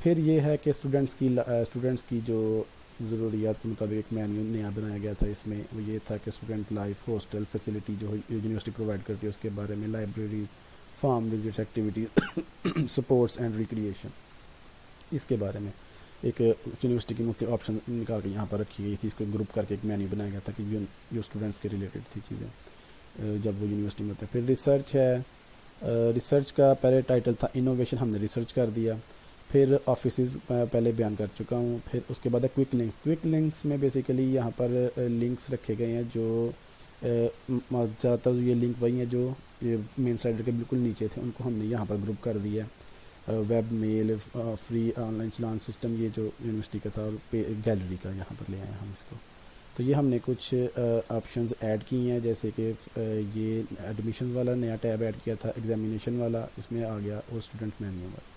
फिर ये है कि स्टूडेंट्स की जो ज़रूरियात के मुताबिक एक मेन्यू नया बनाया गया था। इसमें वो ये था कि स्टूडेंट लाइफ हॉस्टल फैसिलिटी जो यूनिवर्सिटी प्रोवाइड करती है उसके बारे में, library, farm visits, activities, sports and recreation, इसके बारे में एक यूनिवर्सिटी की मुख्य ऑप्शन निकाल के यहाँ पर रखी गई थी। इसको ग्रुप करके एक मेन्यू बनाया गया था कि जो स्टूडेंट्स के रिलेटेड थी चीज़ें जब वो यूनिवर्सिटी में होते हैं। फिर रिसर्च है, रिसर्च का पहले टाइटल था इनोवेशन, हमने रिसर्च कर दिया। फिर ऑफिसेज पहले बयान कर चुका हूँ। फिर उसके बाद है क्विक लिंक्स में बेसिकली यहाँ पर लिंक्स रखे गए हैं जो ज़्यादातर ये लिंक वही हैं जो ये मेन स्लाइडर के बिल्कुल नीचे थे, उनको हमने यहाँ पर ग्रुप कर दिया। वेब मेल, फ्री ऑनलाइन चलान सिस्टम, ये जो यूनिवर्सिटी का था, और गैलरी का यहाँ पर ले आए हम इसको। तो ये हमने कुछ ऑप्शंस ऐड किए हैं, जैसे कि ये एडमिशन वाला नया टैब ऐड किया था, एग्जामिनेशन वाला इसमें आ गया, और स्टूडेंट मेन्यू वाला।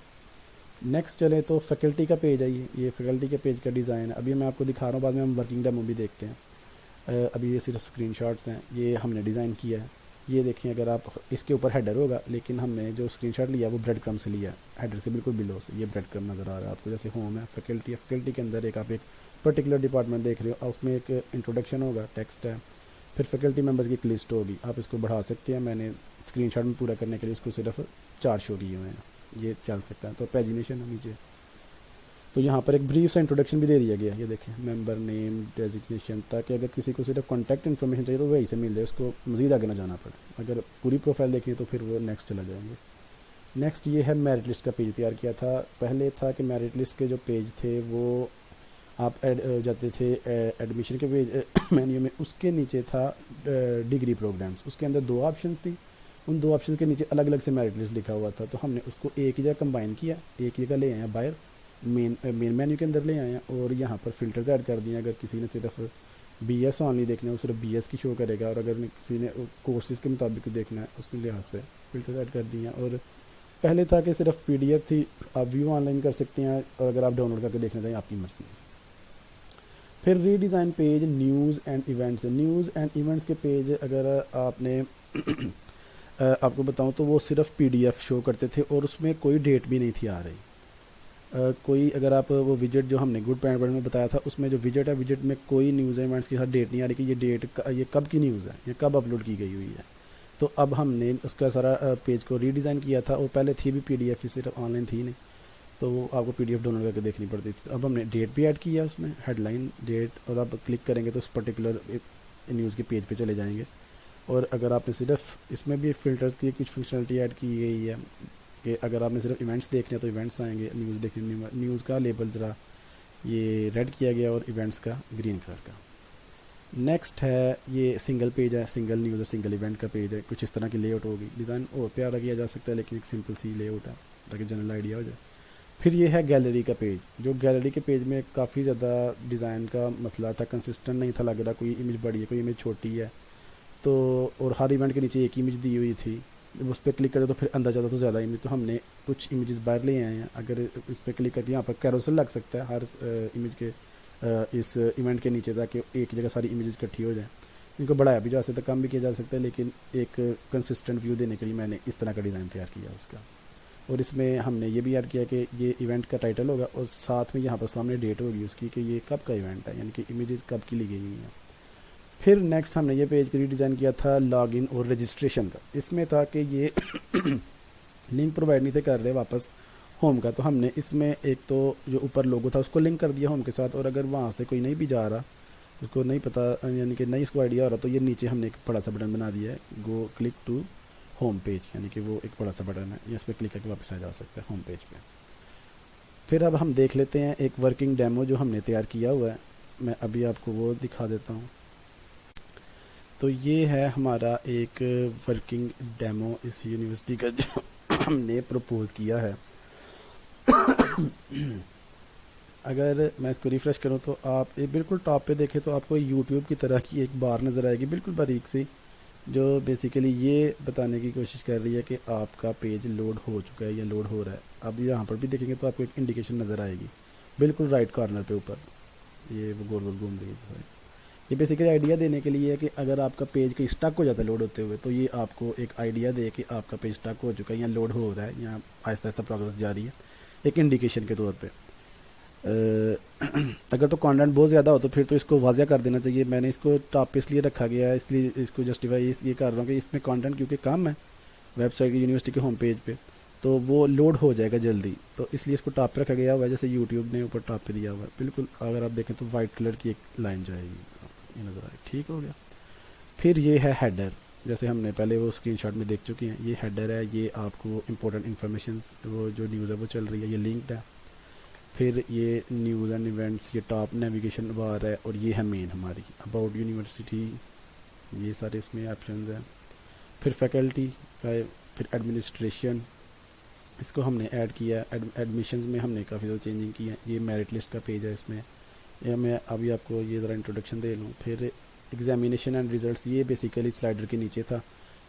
नेक्स्ट चले तो फैकल्टी का पेज है, ये फैकल्टी के पेज का डिज़ाइन है। अभी मैं आपको दिखा रहा हूँ, बाद में हम वर्किंग डेमो भी देखते हैं। अभी ये सिर्फ स्क्रीनशॉट्स हैं, ये हमने डिज़ाइन किया है। ये देखें, अगर आप इसके ऊपर हेडर होगा, लेकिन हमने जो स्क्रीनशॉट लिया वो ब्रेड क्रम से लिया है, हेडर से बिल्कुल बिलो से। ये ब्रेड क्रम नज़र आ रहा है आपको, जैसे होम है, फैकल्टी के अंदर एक आप एक पर्टिकुलर डिपार्टमेंट देख रहे हो, उसमें एक इंट्रोडक्शन होगा, टेक्स्ट है, फिर फैकल्टी मेम्बर्स की एक लिस्ट होगी। आप इसको बढ़ा सकते हैं, मैंने स्क्रीनशॉट में पूरा करने के लिए उसको सिर्फ 4 शो किए हुए हैं, ये चल सकता है। तो पैजिनेशन है नीचे, तो यहाँ पर एक ब्रीफ सा इंट्रोडक्शन भी दे दिया गया है, ये देखें, मेंबर नेम, डेजिग्नेशन, ताकि अगर किसी को सिर्फ कॉन्टैक्ट इन्फॉर्मेशन चाहिए तो वही से मिल जाए, उसको मज़ीद आगे ना जाना पड़े। अगर पूरी प्रोफाइल देखें तो फिर वो नेक्स्ट चला जाएंगे। नेक्स्ट ये है मेरिट लिस्ट का पेज तैयार किया था। पहले था कि मेरिट लिस्ट के जो पेज थे वो आप जाते थे एडमिशन के पेज मेन्यू में, उसके नीचे था डिग्री प्रोग्राम्स, उसके अंदर दो ऑप्शंस थी, उन दो ऑप्शन के नीचे अलग अलग से मेरिट लिस्ट लिखा हुआ था। तो हमने उसको एक ही जगह कंबाइन किया, एक ही जगह ले आए बाहर मेन मेन्यू के अंदर ले आए और यहाँ पर फ़िल्टर्स ऐड कर दिए। अगर किसी ने सिर्फ BS ऑनली देखना है वो सिर्फ BS की शो करेगा, और अगर किसी ने कोर्सेज़ के मुताबिक देखना है उसके लिहाज से फ़िल्टर्स ऐड कर दिए। और पहले था कि सिर्फ PDF थी, आप व्यू ऑनलाइन कर सकते हैं, और अगर आप डाउनलोड करके देखना चाहिए आपकी मर्जी। फिर redesign page news and events. News and events के पेज अगर आपने आपको बताऊं तो वो सिर्फ PDF शो करते थे और उसमें कोई डेट भी नहीं थी आ रही। कोई अगर आप वो विजेट जो हमने गुड पैंट में बताया था, उसमें जो विजेट है, विजेट में कोई न्यूज़ इवेंट्स के साथ डेट नहीं आ रही कि ये डेट ये कब की न्यूज़ है, ये कब अपलोड की गई हुई है। तो अब हमने उसका सारा पेज को रीडिज़ाइन किया था, और पहले थी भी PDF, सिर्फ ऑनलाइन थी नहीं, तो वो आपको PDF डाउनलोड करके देखनी पड़ती थी। अब हमने डेट भी ऐड किया उसमें, हेडलाइन डेट, और आप क्लिक करेंगे तो उस पर्टिकुलर न्यूज़ के पेज पे चले जाएंगे। और अगर आपने सिर्फ इसमें भी फ़िल्टर्स की कुछ फंक्शनलिटी ऐड की गई है कि अगर आपने सिर्फ इवेंट्स देखने हैं तो इवेंट्स आएंगे, न्यूज़ देखने, न्यूज़ का लेबल ज़रा ये रेड किया गया और इवेंट्स का ग्रीन कलर का। नेक्स्ट है ये सिंगल पेज है, सिंगल न्यूज़ है, सिंगल इवेंट का पेज है, कुछ इस तरह की लेआउट होगी। डिज़ाइन और प्यारा किया जा सकता है, लेकिन एक सिंपल सी लेआउट है ताकि जनरल आइडिया हो जाए। फिर ये है गैलरी का पेज, जो गैलरी के पेज में काफ़ी ज़्यादा डिज़ाइन का मसला था, कंसिस्टेंट नहीं था लग रहा, कोई इमेज बड़ी है कोई इमेज छोटी है, तो और हर इवेंट के नीचे एक इमेज दी हुई थी। जब उस पर क्लिक करें तो फिर अंदर जाता तो ज़्यादा इमेज, तो हमने कुछ इमेजेस बाहर ले आए हैं। अगर इस पर क्लिक करके यहाँ पर कैरोसेल लग सकता है हर इमेज के इस इवेंट के नीचे, ताकि एक जगह सारी इमेजेस इकट्ठी हो जाए। इनको बढ़ाया भी जा सकता है, कम भी किया जा सकता है, लेकिन एक कंसिस्टेंट व्यू देने के लिए मैंने इस तरह का डिज़ाइन तैयार किया उसका। और इसमें हमने ये भी ऐड किया कि ये इवेंट का टाइटल होगा और साथ में यहाँ पर सामने डेट होगी उसकी कि ये कब का इवेंट है, यानी कि इमेजेस कब की ली गई हुई हैं। फिर नेक्स्ट हमने ये पेज रीडिज़ाइन किया था लॉगिन और रजिस्ट्रेशन का। इसमें था कि ये लिंक प्रोवाइड नहीं थे कर रहे वापस होम का, तो हमने इसमें एक तो जो ऊपर लोगो था उसको लिंक कर दिया होम के साथ, और अगर वहाँ से कोई नहीं भी जा रहा, उसको नहीं पता यानी कि नहीं इसको आइडिया हो रहा, तो ये नीचे हमने एक बड़ा सा बटन बना दिया है, गो क्लिक टू होम पेज, यानी कि वो एक बड़ा सा बटन है, इस पर क्लिक करके वापस आ जा सकता है होम पेज पे। फिर अब हम देख लेते हैं एक वर्किंग डेमो जो हमने तैयार किया हुआ है, मैं अभी आपको वो दिखा देता हूँ। तो ये है हमारा एक वर्किंग डेमो इस यूनिवर्सिटी का जो हमने प्रपोज़ किया है। अगर मैं इसको रिफ़्रेश करूँ तो आप ये बिल्कुल टॉप पे देखें तो आपको यूट्यूब की तरह की एक बार नज़र आएगी, बिल्कुल बारीक सी, जो बेसिकली ये बताने की कोशिश कर रही है कि आपका पेज लोड हो चुका है या लोड हो रहा है। अब यहाँ पर भी देखेंगे तो आपको एक इंडिकेशन नज़र आएगी बिल्कुल राइट कॉर्नर पे ऊपर, ये वो गोल गोल घूम रही है। ये बेसिकली आइडिया देने के लिए है कि अगर आपका पेज कहीं स्टक हो जाता है लोड होते हुए, तो ये आपको एक आइडिया दे कि आपका पेज स्टक हो चुका है या लोड हो रहा है या आहिस्ता आहिस्ता प्रोग्रेस जारी है, एक इंडिकेशन के तौर पे। अगर तो कंटेंट बहुत ज़्यादा हो तो फिर तो इसको वाज़िया कर देना चाहिए। मैंने इसको टॉप पे इसलिए रखा गया है, इसलिए इसको जस्टिफाई ये कर रहा हूँ कि इसमें कंटेंट क्योंकि कम है वेबसाइट की यूनिवर्सिटी के होम पेज पे, तो वो लोड हो जाएगा जल्दी, तो इसलिए इसको टॉप पे रखा गया हुआ है, जैसे यूट्यूब ने ऊपर टॉप पे दिया हुआ है। बिल्कुल अगर आप देखें तो वाइट कलर की एक लाइन जाएगी, ये नज़र आए, ठीक हो गया। फिर ये है हेडर, जैसे हमने पहले वो स्क्रीनशॉट में देख चुके हैं, ये हेडर है, ये आपको इंपॉर्टेंट इन्फॉर्मेशन वो जो न्यूज़ है वो चल रही है, ये लिंक्ड है। फिर ये न्यूज़ एंड इवेंट्स, ये टॉप नेविगेशन बार है, और ये है मेन हमारी अबाउट यूनिवर्सिटी, ये सारे इसमें ऑप्शंस हैं। फिर फैकल्टी का, फिर एडमिनिस्ट्रेशन, इसको हमने ऐड किया। एडमिशन्स में हमने काफ़ी ज़्यादा चेंजिंग की है। ये मेरिट लिस्ट का पेज है, इसमें या मैं अभी आपको ये ज़रा इंट्रोडक्शन दे लूँ। फिर एग्जामिनेशन एंड रिज़ल्ट्स, ये बेसिकली स्लाइडर के नीचे था,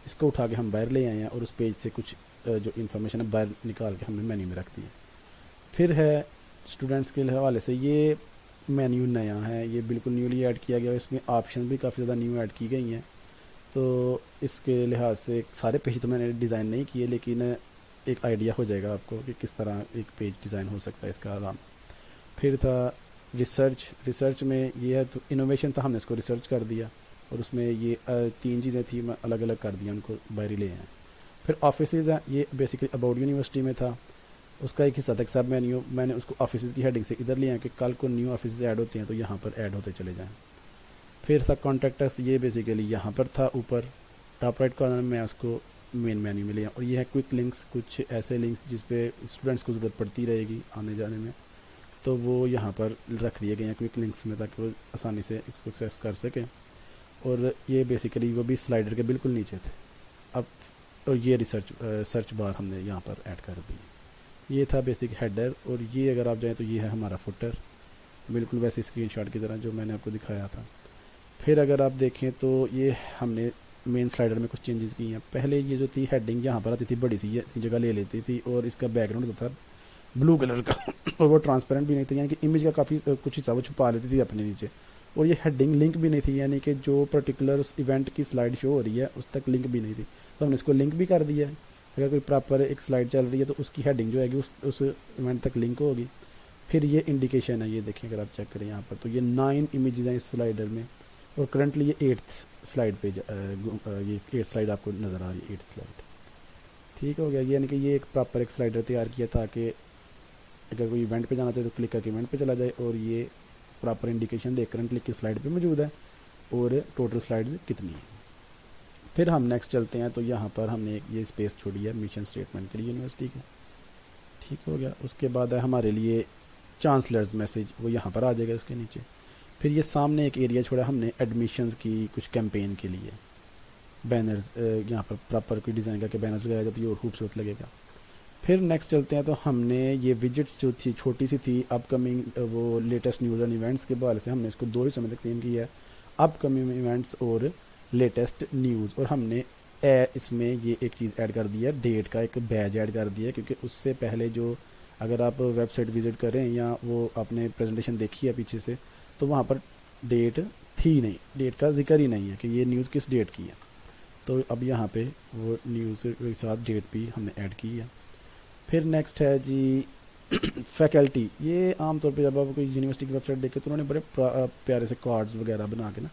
इसको उठा के हम बाहर ले आए हैं और उस पेज से कुछ जो इन्फॉर्मेशन है बाहर निकाल के हमने मेन्यू में रख दी है। फिर है स्टूडेंट्स के हवाले से, ये मेन्यू नया है, ये बिल्कुल न्यूली ऐड किया गया है, इसमें ऑप्शन भी काफ़ी ज़्यादा न्यू ऐड की गई हैं। तो इसके लिहाज से सारे पेज तो मैंने डिज़ाइन नहीं किए, लेकिन एक आइडिया हो जाएगा आपको कि किस तरह एक पेज डिज़ाइन हो सकता है इसका आराम से। फिर था रिसर्च में ये है तो इनोवेशन था, हमने इसको रिसर्च कर दिया और उसमें ये 3 चीज़ें थी, मैं अलग अलग कर दिया, उनको बाहर ले आए। फिर ऑफिसेज़ हैं, ये बेसिकली अबाउट यूनिवर्सिटी में था, उसका एक हिस्सा था सब मेन्यू, मैंने उसको ऑफिस की हेडिंग से इधर लिया कि कल को न्यू ऑफिस ऐड होते हैं तो यहाँ पर ऐड होते चले जाएँ। फिर था कॉन्टैक्टस, ये बेसिकली यहाँ पर था ऊपर टॉप राइट कॉर्नर में, उसको मेन मेन्यू में लिया। और ये है क्विक लिंक्स, कुछ ऐसे लिंक्स जिस पे स्टूडेंट्स को ज़रूरत पड़ती रहेगी आने जाने में, तो वो यहाँ पर रख दिए गए हैं क्विक लिंक्स में, ताकि वो आसानी से इसको एक्सेस कर सकें। और ये बेसिकली वो भी स्लाइडर के बिल्कुल नीचे थे। अब और ये सर्च बार हमने यहाँ पर ऐड कर दी। ये था बेसिक हेडर, और ये अगर आप जाएँ तो ये है हमारा फुटर, बिल्कुल वैसे स्क्रीनशॉट की तरह जो मैंने आपको दिखाया था। फिर अगर आप देखें तो ये हमने मेन स्लाइडर में कुछ चेंजेस की हैं। पहले ये जो थी हेडिंग यहाँ पर आती थी बड़ी सी, ये इतनी जगह ले लेती थी, और इसका बैकग्राउंड होता था ब्लू कलर का और वो ट्रांसपेरेंट भी नहीं था, यानी कि इमेज का काफ़ी कुछ हिस्सा वो छुपा लेती थी अपने नीचे। और ये हेडिंग लिंक भी नहीं थी, यानी कि जो पर्टिकुलर इवेंट की स्लाइड शो हो रही है उस तक लिंक भी नहीं थी। तो हमने इसको लिंक भी कर दिया है। अगर कोई प्रॉपर एक स्लाइड चल रही है तो उसकी हेडिंग जो है उस इवेंट तक लिंक होगी। फिर ये इंडिकेशन है, ये देखें अगर आप चेक करें यहाँ पर, तो ये 9 इमेजेस हैं इस स्लाइडर में, और करंटली ये 8th स्लाइड पे ये 8th स्लाइड आपको नज़र आ रही है, 8th स्लाइड। ठीक हो गया, यानी कि ये एक प्रॉपर एक स्लाइडर तैयार किया ताकि अगर कोई इवेंट पे जाना चाहे तो क्लिक करके इवेंट पे चला जाए, और ये प्रॉपर इंडिकेशन दे करंटली किस स्लाइड पे मौजूद है और टोटल स्लाइड्स कितनी है। फिर हम नेक्स्ट चलते हैं, तो यहाँ पर हमने ये स्पेस छोड़ी है मिशन स्टेटमेंट के लिए यूनिवर्सिटी के। ठीक हो गया, उसके बाद है हमारे लिए चांसलर्स मैसेज, वो यहाँ पर आ जाएगा उसके नीचे। फिर ये सामने एक एरिया छोड़ा हमने एडमिशन्स की कुछ कैंपेन के लिए, बैनर्स यहाँ पर प्रॉपर कोई डिज़ाइन करके बैनर्स लगाया जाए तो ये और खूबसूरत लगेगा। फिर नेक्स्ट चलते हैं, तो हमने ये विजिट्स जो थी छोटी सी थी अपकमिंग वो लेटेस्ट न्यूज़ एंड इवेंट्स के हवाले से हमने इसको 2 हिस्सों में तकसीम किया है, अपकमिंग इवेंट्स और लेटेस्ट न्यूज़। और हमने इसमें ये एक चीज़ ऐड कर दी है, डेट का एक बैज ऐड कर दिया है, क्योंकि उससे पहले जो अगर आप वेबसाइट विज़िट करें या वो आपने प्रेजेंटेशन देखी है पीछे से, तो वहाँ पर डेट थी नहीं, डेट का जिक्र ही नहीं है कि ये न्यूज़ किस डेट की है। तो अब यहाँ पे वो न्यूज़ के साथ डेट भी हमने ऐड की है। फिर नेक्स्ट है जी फैकल्टी। ये आमतौर पे जब आप कोई यूनिवर्सिटी की वेबसाइट देखें तो उन्होंने बड़े प्यारे से कार्ड्स वगैरह बना के ना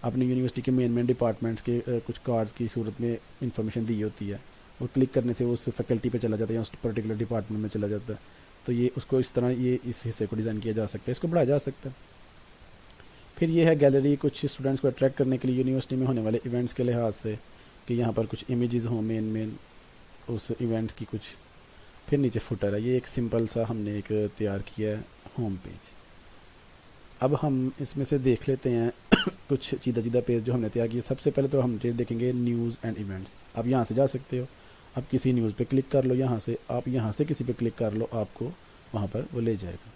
अपनी यूनिवर्सिटी के मेन डिपार्टमेंट्स के कुछ कार्ड्स की सूरत में इंफॉर्मेशन दी होती है, और क्लिक करने से वो उस फैकल्टी पे चला जाता है या उस पर्टिकुलर डिपार्टमेंट में चला जाता है। तो ये उसको इस तरह ये इस हिस्से को डिज़ाइन किया जा सकता है, इसको बढ़ाया जा सकता है। फिर ये है गैलरी, कुछ स्टूडेंट्स को अट्रैक्ट करने के लिए यूनिवर्सिटी में होने वाले इवेंट्स के लिहाज से, कि यहाँ पर कुछ इमेजेस हों मेन उस इवेंट्स की कुछ। फिर नीचे फुटर है, ये एक सिंपल सा हमने एक तैयार किया है होम पेज। अब हम इसमें से देख लेते हैं कुछ चीदा पेज जो हमने तैयार किया। सबसे पहले तो हम देखेंगे न्यूज़ एंड इवेंट्स। आप यहाँ से जा सकते हो, आप किसी न्यूज़ पे क्लिक कर लो, यहाँ से आप यहाँ से किसी पे क्लिक कर लो, आपको वहाँ पर वो ले जाएगा।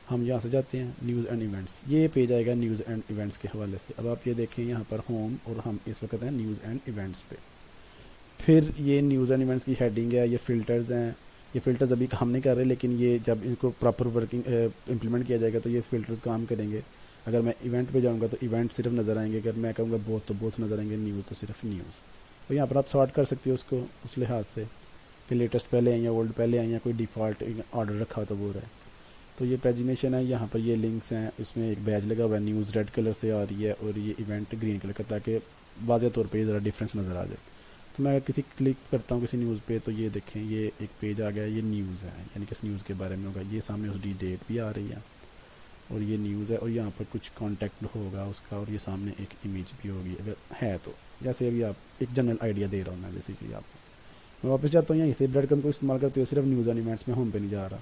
हम यहाँ से जाते हैं न्यूज़ एंड इवेंट्स, ये पेज आएगा न्यूज़ एंड इवेंट्स के हवाले से। अब आप ये देखें यहाँ पर होम, और हम इस वक्त हैं न्यूज़ एंड इवेंट्स पे। फिर ये न्यूज़ एंड इवेंट्स की हेडिंग है, ये फ़िल्टर्स हैं। ये फ़िल्टर्स अभी काम नहीं कर रहे, लेकिन ये जब इनको प्रॉपर वर्किंग इम्प्लीमेंट किया जाएगा तो ये फ़िल्टर्स काम करेंगे। अगर मैं इवेंट पे जाऊँगा तो इवेंट सिर्फ नज़र आएंगे, अगर मैं कहूँगा बोथ तो बोथ नज़र आएंगे, न्यूज़ तो सिर्फ न्यूज़। तो यहाँ पर आप सॉर्ट कर सकते हो उसको उस लिहाज से कि लेटेस्ट पहले आई या ओल्ड पहले आई या कोई डिफ़ॉल्ट ऑर्डर रखा तो वो रहे। तो ये पेजिनेशन है, यहाँ पर ये लिंक्स हैं, इसमें एक बैज लगा हुआ है, न्यूज़ रेड कलर से आ रही है और ये इवेंट ग्रीन कलर का, ताकि वाज़े तौर पे ज़रा डिफरेंस नज़र आ जाए। तो मैं अगर किसी क्लिक करता हूँ किसी न्यूज़ पे, तो ये देखें ये एक पेज आ गया, ये न्यूज़ है, यानी कि इस न्यूज़ के बारे में होगा। ये सामने उसकी डेट भी आ रही है और ये न्यूज़ है, और यहाँ पर कुछ कॉन्टैक्ट होगा उसका, और ये सामने एक इमेज भी होगी अगर है तो। जैसे अभी आप एक जनरल आइडिया दे रहा हूँ मैं बेसिकली आपको। मैं वापस जाता हूँ यहाँ से ब्रेड क्रम्ब को इस्तेमाल करते हुए, सिर्फ न्यूज़ एंड इवेंट्स में होम पे नहीं जा रहा।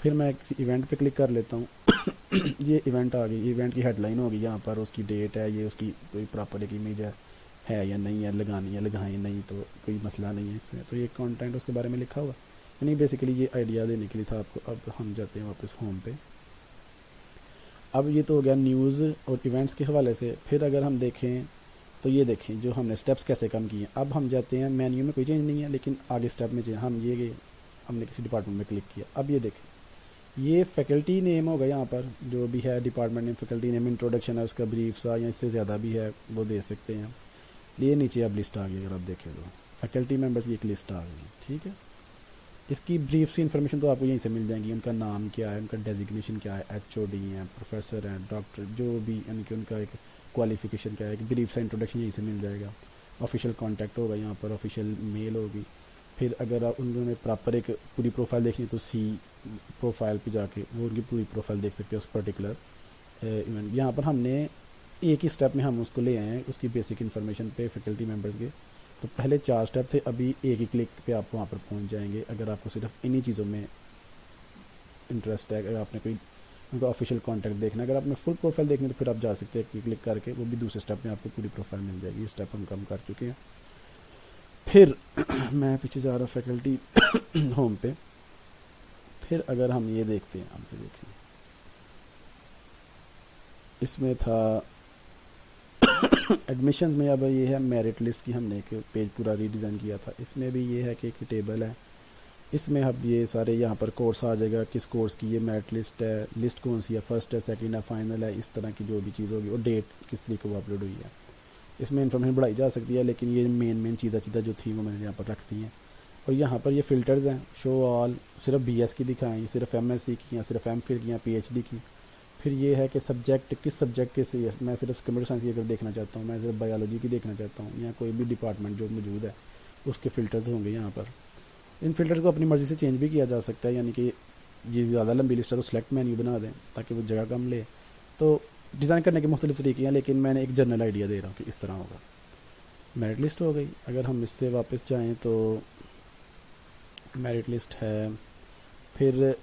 फिर मैं किसी इवेंट पे क्लिक कर लेता हूँ ये इवेंट आ गई, इवेंट की हेडलाइन होगी, यहाँ पर उसकी डेट है, ये उसकी कोई प्रॉपर एक इमेज है या नहीं है, लगानी है लगाएं नहीं तो कोई मसला नहीं है इससे। तो ये कंटेंट उसके बारे में लिखा हुआ यानी बेसिकली ये आइडिया देने के लिए था आपको। अब हम जाते हैं वापस होम पे। अब ये तो हो गया न्यूज़ और इवेंट्स के हवाले से। फिर अगर हम देखें तो ये देखें जो हमने स्टेप्स कैसे कम किए। अब हम जाते हैं, मेन्यू में कोई चेंज नहीं है, लेकिन आगे स्टेप में हम ये हमने किसी डिपार्टमेंट में क्लिक किया। अब ये देखें ये फैकल्टी नेम होगा, यहाँ पर जो भी है department name, faculty name, introduction है उसका ब्रीफ सा या इससे ज़्यादा भी है वो दे सकते हैं। ये नीचे अब लिस्ट आ गई, अगर आप देखें तो फैकल्टी मेंबर्स की एक लिस्ट आ गई। ठीक है, इसकी ब्रीफ सी इन्फॉर्मेशन तो आपको यहीं से मिल जाएंगी। उनका नाम क्या है, उनका डेजिग्नेशन क्या है, HOD हैं, प्रोफेसर हैं, डॉक्टर, जो भी यानी कि उनका एक क्वालिफिकेशन क्या है, एक ब्रीफ सा इंट्रोडक्शन यहीं से मिल जाएगा। ऑफिशियल कॉन्टैक्ट होगा यहाँ पर, ऑफिशियल मेल होगी। फिर अगर उन्होंने प्रॉपर एक पूरी प्रोफाइल देखनी है तो सी प्रोफाइल पे जाके वो उनकी पूरी प्रोफाइल देख सकते हैं उस पर्टिकुलर इवेंट। यहाँ पर हमने एक ही स्टेप में हम उसको ले आए हैं उसकी बेसिक इन्फॉर्मेशन पे फैकल्टी मेंबर्स के। तो पहले 4 स्टेप थे, अभी एक ही क्लिक पे आप वहाँ पर पहुँच जाएंगे। अगर आपको सिर्फ इन्हीं चीज़ों में इंटरेस्ट है, अगर आपने कोई उनका ऑफिशियल कॉन्टैक्ट देखना। अगर आपने फुल प्रोफाइल देखनी तो फिर आप जा सकते हैं क्लिक करके, वो भी दूसरे स्टेप में आपको पूरी प्रोफाइल मिल जाएगी। ये स्टेप हम कम कर चुके हैं। फिर मैं पीछे जा रहा हूँ फैकल्टी होम पे। फिर अगर हम ये देखते हैं, आप देखें इसमें था एडमिशन्स में, अब ये है मेरिट लिस्ट की, हमने एक पेज पूरा रीडिज़ाइन किया था। इसमें भी ये है कि एक टेबल है, इसमें अब ये सारे यहाँ पर कोर्स आ जाएगा, किस कोर्स की ये मेरिट लिस्ट है, लिस्ट कौन सी है, फर्स्ट है, सेकंड है, फाइनल है, इस तरह की जो भी चीज़ होगी, और डेट किस तरीके को अपलोड हुई है। इसमें इन्फॉर्मेशन बढ़ाई जा सकती है, लेकिन ये मेन चीज़ा जो थी वो मैंने यहाँ पर रख दी है। और यहाँ पर ये फ़िल्टर्स हैं, शो ऑल, सिर्फ BS की दिखाएँ, सिर्फ MSc की, या सिर्फ MPhil की, या PhD की। फिर ये है कि सब्जेक्ट किस सब्जेक्ट के से, मैं सिर्फ कंप्यूटर साइंस की अगर देखना चाहता हूँ, मैं सिर्फ बायोलॉजी की देखना चाहता हूँ, या कोई भी डिपार्टमेंट जो मौजूद है उसके फ़िल्टर्स होंगे यहाँ पर। इन फ़िल्टर्स को अपनी मर्ज़ी से चेंज भी किया जा सकता है, यानी कि ये ज़्यादा लंबी लिस्ट है तो सेलेक्ट मेन्यू बना दें ताकि वो जगह कम ले। तो डिज़ाइन करने के मुख्तलिफ तरीके हैं, लेकिन मैंने एक जनरल आइडिया दे रहा हूँ कि इस तरह होगा। मेरिट लिस्ट हो गई। अगर हम इससे वापस जाएँ तो मेरिट लिस्ट है, फिर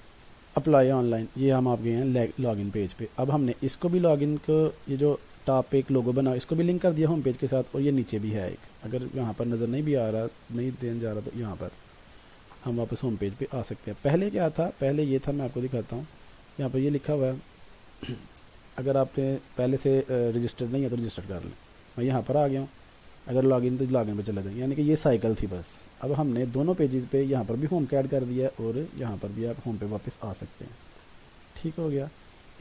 अप्लाई ऑनलाइन, ये हम आप गए हैं लॉगिन पेज पे। अब हमने इसको भी लॉगिन को, ये जो टॉप पे एक लोगो बना इसको भी लिंक कर दिया होम पेज के साथ, और ये नीचे भी है एक, अगर यहाँ पर नज़र नहीं भी आ रहा, नहीं देन जा रहा, तो यहाँ पर हम वापस होम पेज पे आ सकते हैं। पहले क्या था, पहले ये था, मैं आपको दिखाता हूँ। यहाँ पर ये लिखा हुआ है अगर आपने पहले से रजिस्टर्ड नहीं है तो रजिस्टर कर लें। मैं यहाँ पर आ गया हूँ, अगर लॉगिन तो लॉगिन पे चला जाए, यानी कि ये साइकिल थी बस। अब हमने दोनों पेजेस पे यहाँ पर भी होम का ऐड कर दिया और यहाँ पर भी आप होम पे वापस आ सकते हैं। ठीक हो गया।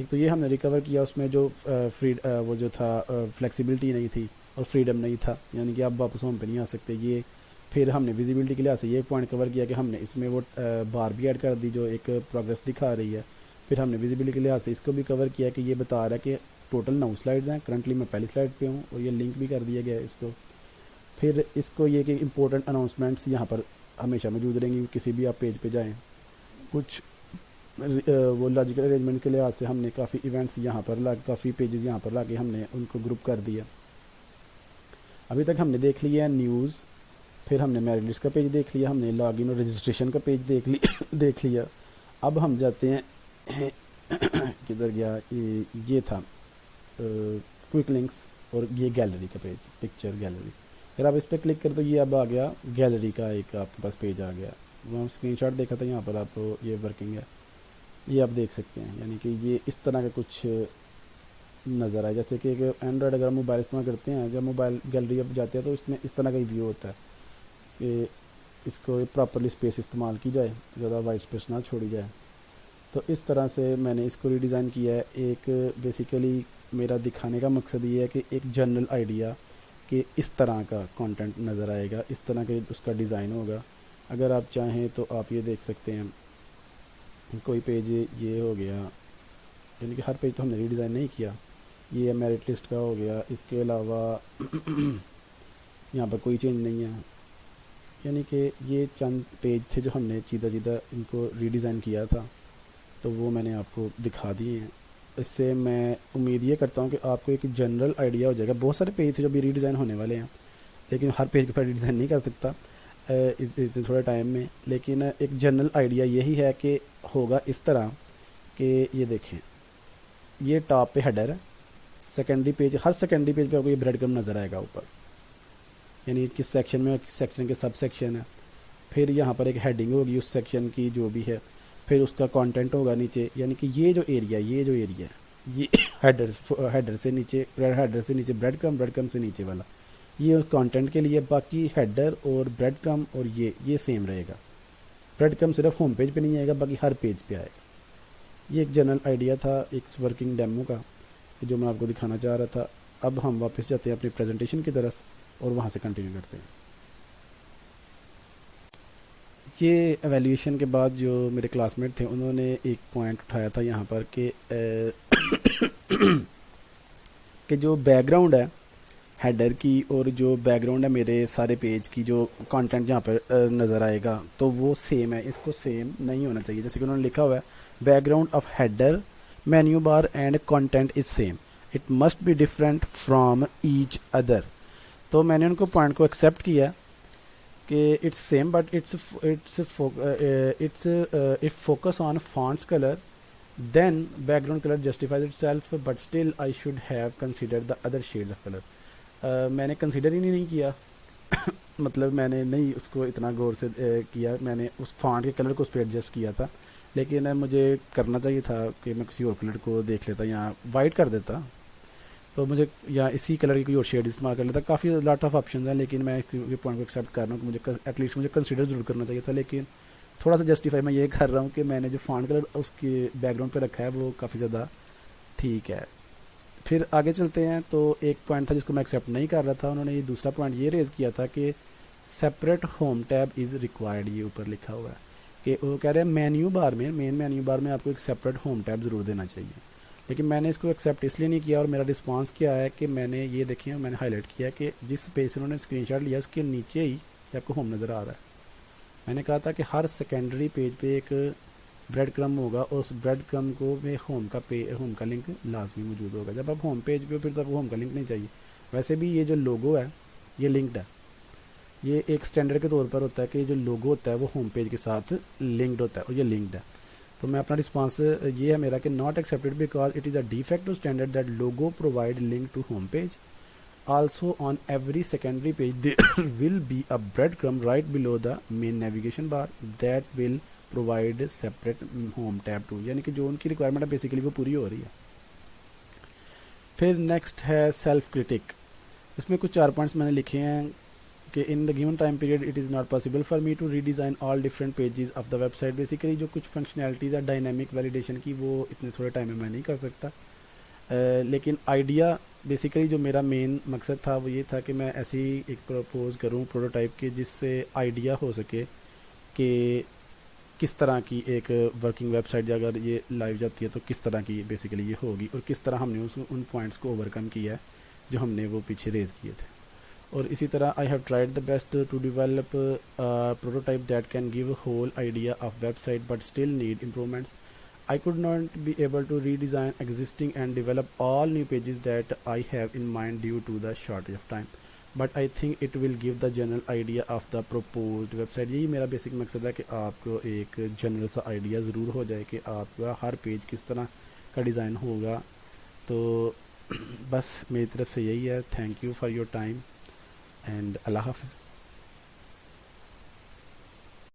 एक तो ये हमने रिकवर किया, उसमें जो वो जो था फ्लेक्सिबिलिटी नहीं थी और फ्रीडम नहीं था, यानी कि आप वापस होम पे नहीं आ सकते ये। फिर हमने विजिबिलिटी के लिहाज से ये पॉइंट कवर किया कि हमने इसमें वो बार भी ऐड कर दी जो एक प्रोग्रेस दिखा रही है। फिर हमने विजिबिलिटी के लिहाज से इसको भी कवर किया कि ये बता रहा है कि टोटल 9 स्लाइड्स हैं, करंटली मैं पहली स्लाइड पे हूँ, और ये लिंक भी कर दिया गया है इसको। फिर इसको ये कि इम्पोर्टेंट अनाउंसमेंट्स यहाँ पर हमेशा मौजूद रहेंगी, किसी भी आप पेज पे जाएं। कुछ वो लॉजिकल अरेंजमेंट के लिहाज से हमने काफ़ी इवेंट्स यहाँ पर काफ़ी पेजेस यहाँ पर ला के हमने उनको ग्रुप कर दिया। अभी तक हमने देख लिया है न्यूज़, फिर हमने मेरिट लिस्ट का पेज देख लिया, हमने लॉगिन और रजिस्ट्रेशन का पेज देख लिया। अब हम जाते हैं किधर गया, ये था क्विक लिंक्स और ये गैलरी का पेज, पिक्चर गैलरी। अगर आप इस पर क्लिक करें तो ये अब आ गया गैलरी का एक आपके पास पेज आ गया। वहाँ स्क्रीनशॉट देखा था, यहाँ पर आप ये वर्किंग है, ये आप देख सकते हैं। यानी कि ये इस तरह का कुछ नज़र आए, जैसे कि एंड्रॉयड अगर मोबाइल इस्तेमाल करते हैं, जब मोबाइल गैलरी अब जाते हैं तो इसमें इस तरह का ही व्यू होता है कि इसको प्रॉपरली स्पेस इस्तेमाल की जाए, ज़्यादा वाइट स्पेस ना छोड़ी जाए। तो इस तरह से मैंने इसको रीडिज़ाइन किया है। एक बेसिकली मेरा दिखाने का मकसद ये है कि एक जनरल आइडिया कि इस तरह का कंटेंट नज़र आएगा, इस तरह के उसका डिज़ाइन होगा। अगर आप चाहें तो आप ये देख सकते हैं, कोई पेज ये हो गया, यानी कि हर पेज तो हमने रीडिज़ाइन नहीं किया। ये मेरिट लिस्ट का हो गया, इसके अलावा यहाँ पर कोई चेंज नहीं है, यानी कि ये चंद पेज थे जो हमने सीधा इनको रीडिज़ाइन किया था, तो वो मैंने आपको दिखा दिए हैं। इससे मैं उम्मीद ये करता हूँ कि आपको एक जनरल आइडिया हो जाएगा। बहुत सारे पेज थे जो भी रीडिज़ाइन होने वाले हैं, लेकिन हर पेज पर रीडिज़ाइन नहीं कर सकता थोड़े टाइम में, लेकिन एक जनरल आइडिया यही है कि होगा इस तरह कि ये देखें, ये टॉप पे हेडर है, सेकेंडरी पेज, हर सेकेंडरी पेज पे आपको ये ब्रेड क्रम्ब नज़र आएगा ऊपर, यानी किस सेक्शन में, किस सेक्शन के सब सेक्शन है। फिर यहाँ पर एक हेडिंग होगी उस सेक्शन की जो भी है, फिर उसका कंटेंट होगा नीचे, यानी कि ये जो एरिया ये हेडर से नीचे ब्रेड क्रम्ब से नीचे वाला ये कंटेंट के लिए, बाकी हेडर और ब्रेड क्रम्ब और ये सेम रहेगा। ब्रेड क्रम्ब सिर्फ होम पेज पे नहीं आएगा, बाकी हर पेज पे आएगा। ये एक जनरल आइडिया था एक वर्किंग डेमो का जो मैं आपको दिखाना चाह रहा था। अब हम वापस जाते हैं अपनी प्रेजेंटेशन की तरफ और वहाँ से कंटिन्यू करते हैं। ये एवेल्यूएशन के बाद जो मेरे क्लासमेट थे उन्होंने एक पॉइंट उठाया था यहाँ पर कि जो बैकग्राउंड है हेडर की और जो बैकग्राउंड है मेरे सारे पेज की, जो कंटेंट जहाँ पर नज़र आएगा तो वो सेम है, इसको सेम नहीं होना चाहिए। जैसे कि उन्होंने लिखा हुआ है background of header menu bar and content is same, it must be different from each other. तो मैंने उनको पॉइंट को एक्सेप्ट किया कि it's same but it's it focus on fonts colour then background color justifies itself, but still I should have considered the other shades of color. मैंने consider ही नहीं किया मतलब मैंने नहीं उसको इतना गौर से किया, मैंने उस फॉन्ट के कलर को उस पर एडजस्ट किया था, लेकिन मुझे करना चाहिए था कि मैं किसी और कलर को देख लेता या वाइट कर देता, तो मुझे या इसी कलर की कोई और शेड इस्तेमाल कर लेता। काफ़ी लॉट ऑफ ऑप्शन हैं, लेकिन मैं इस पॉइंट को एक्सेप्ट कर रहा हूँ कि मुझे एटलीस्ट मुझे कंसिडर ज़रूर करना चाहिए था, लेकिन थोड़ा सा जस्टिफाई मैं ये कर रहा हूँ कि मैंने जो फॉन्ट कलर उसके बैकग्राउंड पे रखा है वो काफ़ी ज़्यादा ठीक है। फिर आगे चलते हैं, तो एक पॉइंट था जिसको मैं एक्सेप्ट नहीं कर रहा था, उन्होंने ये दूसरा पॉइंट ये रेज़ किया था कि separate home tab is required, ये ऊपर लिखा हुआ है कि वो कह रहे हैं मेन्यू बार में, मेन मेन्यू बार में आपको एक सेपरेट होम टैब ज़रूर देना चाहिए, लेकिन मैंने इसको एक्सेप्ट इसलिए नहीं किया। और मेरा रिस्पांस क्या है कि मैंने ये देखिए, मैंने हाईलाइट किया कि जिस पेज से उन्होंने स्क्रीनशॉट लिया उसके नीचे ही आपको होम नज़र आ रहा है। मैंने कहा था कि हर सेकेंडरी पेज पे एक ब्रेड क्रम होगा और उस ब्रेड क्रम को में होम का लिंक लाजमी मौजूद होगा। जब आप होम पेज पे हो फिर तो आपको होम का लिंक नहीं चाहिए। वैसे भी ये जो लोगो है ये लिंक्ड है, ये एक स्टैंडर्ड के तौर पर होता है कि जो लोगो होता है वो होम पेज के साथ लिंक्ड होता है और ये लिंक्ड है। तो मैं अपना रिस्पांस ये है मेरा कि not accepted because it is a defective standard that logo provide link to home page. Also on every secondary page there will be a breadcrumb right below the main navigation bar that will provide separate home tab to, यानी कि जो उनकी requirement है basically वो पूरी हो रही है। फिर नेक्स्ट है सेल्फ क्रिटिक। इसमें कुछ 4 पॉइंट्स मैंने लिखे हैं कि in the given time period it is not possible for me to redesign all different pages of the website. Basically जो कुछ फंक्शनैलिटीज़ है डायनामिक वैलिडेशन की वो इतने थोड़े टाइम में मैं नहीं कर सकता, लेकिन आइडिया बेसिकली जो मेरा मेन मकसद था वो ये था कि मैं ऐसी एक प्रपोज करूँ प्रोटोटाइप के जिससे आइडिया हो सके कि किस तरह की एक वर्किंग वेबसाइट अगर ये लाइव जाती है तो किस तरह की बेसिकली ये होगी और किस तरह हमने उन पॉइंट्स को ओवरकम किया है जो हमने वो पीछे रेज किए थे। और इसी तरह I have tried the best to develop prototype that can give whole idea of website but still need improvements. I could not be able to redesign existing and develop all new pages that I have in mind due to the shortage of time. But I think it will give the general idea of the proposed website. यही मेरा basic मकसद है कि आपको एक general सा idea ज़रूर हो जाए कि आपका हर पेज किस तरह का डिज़ाइन होगा। तो बस मेरी तरफ से यही है। Thank you for your time and अल्लाह हाफिज़।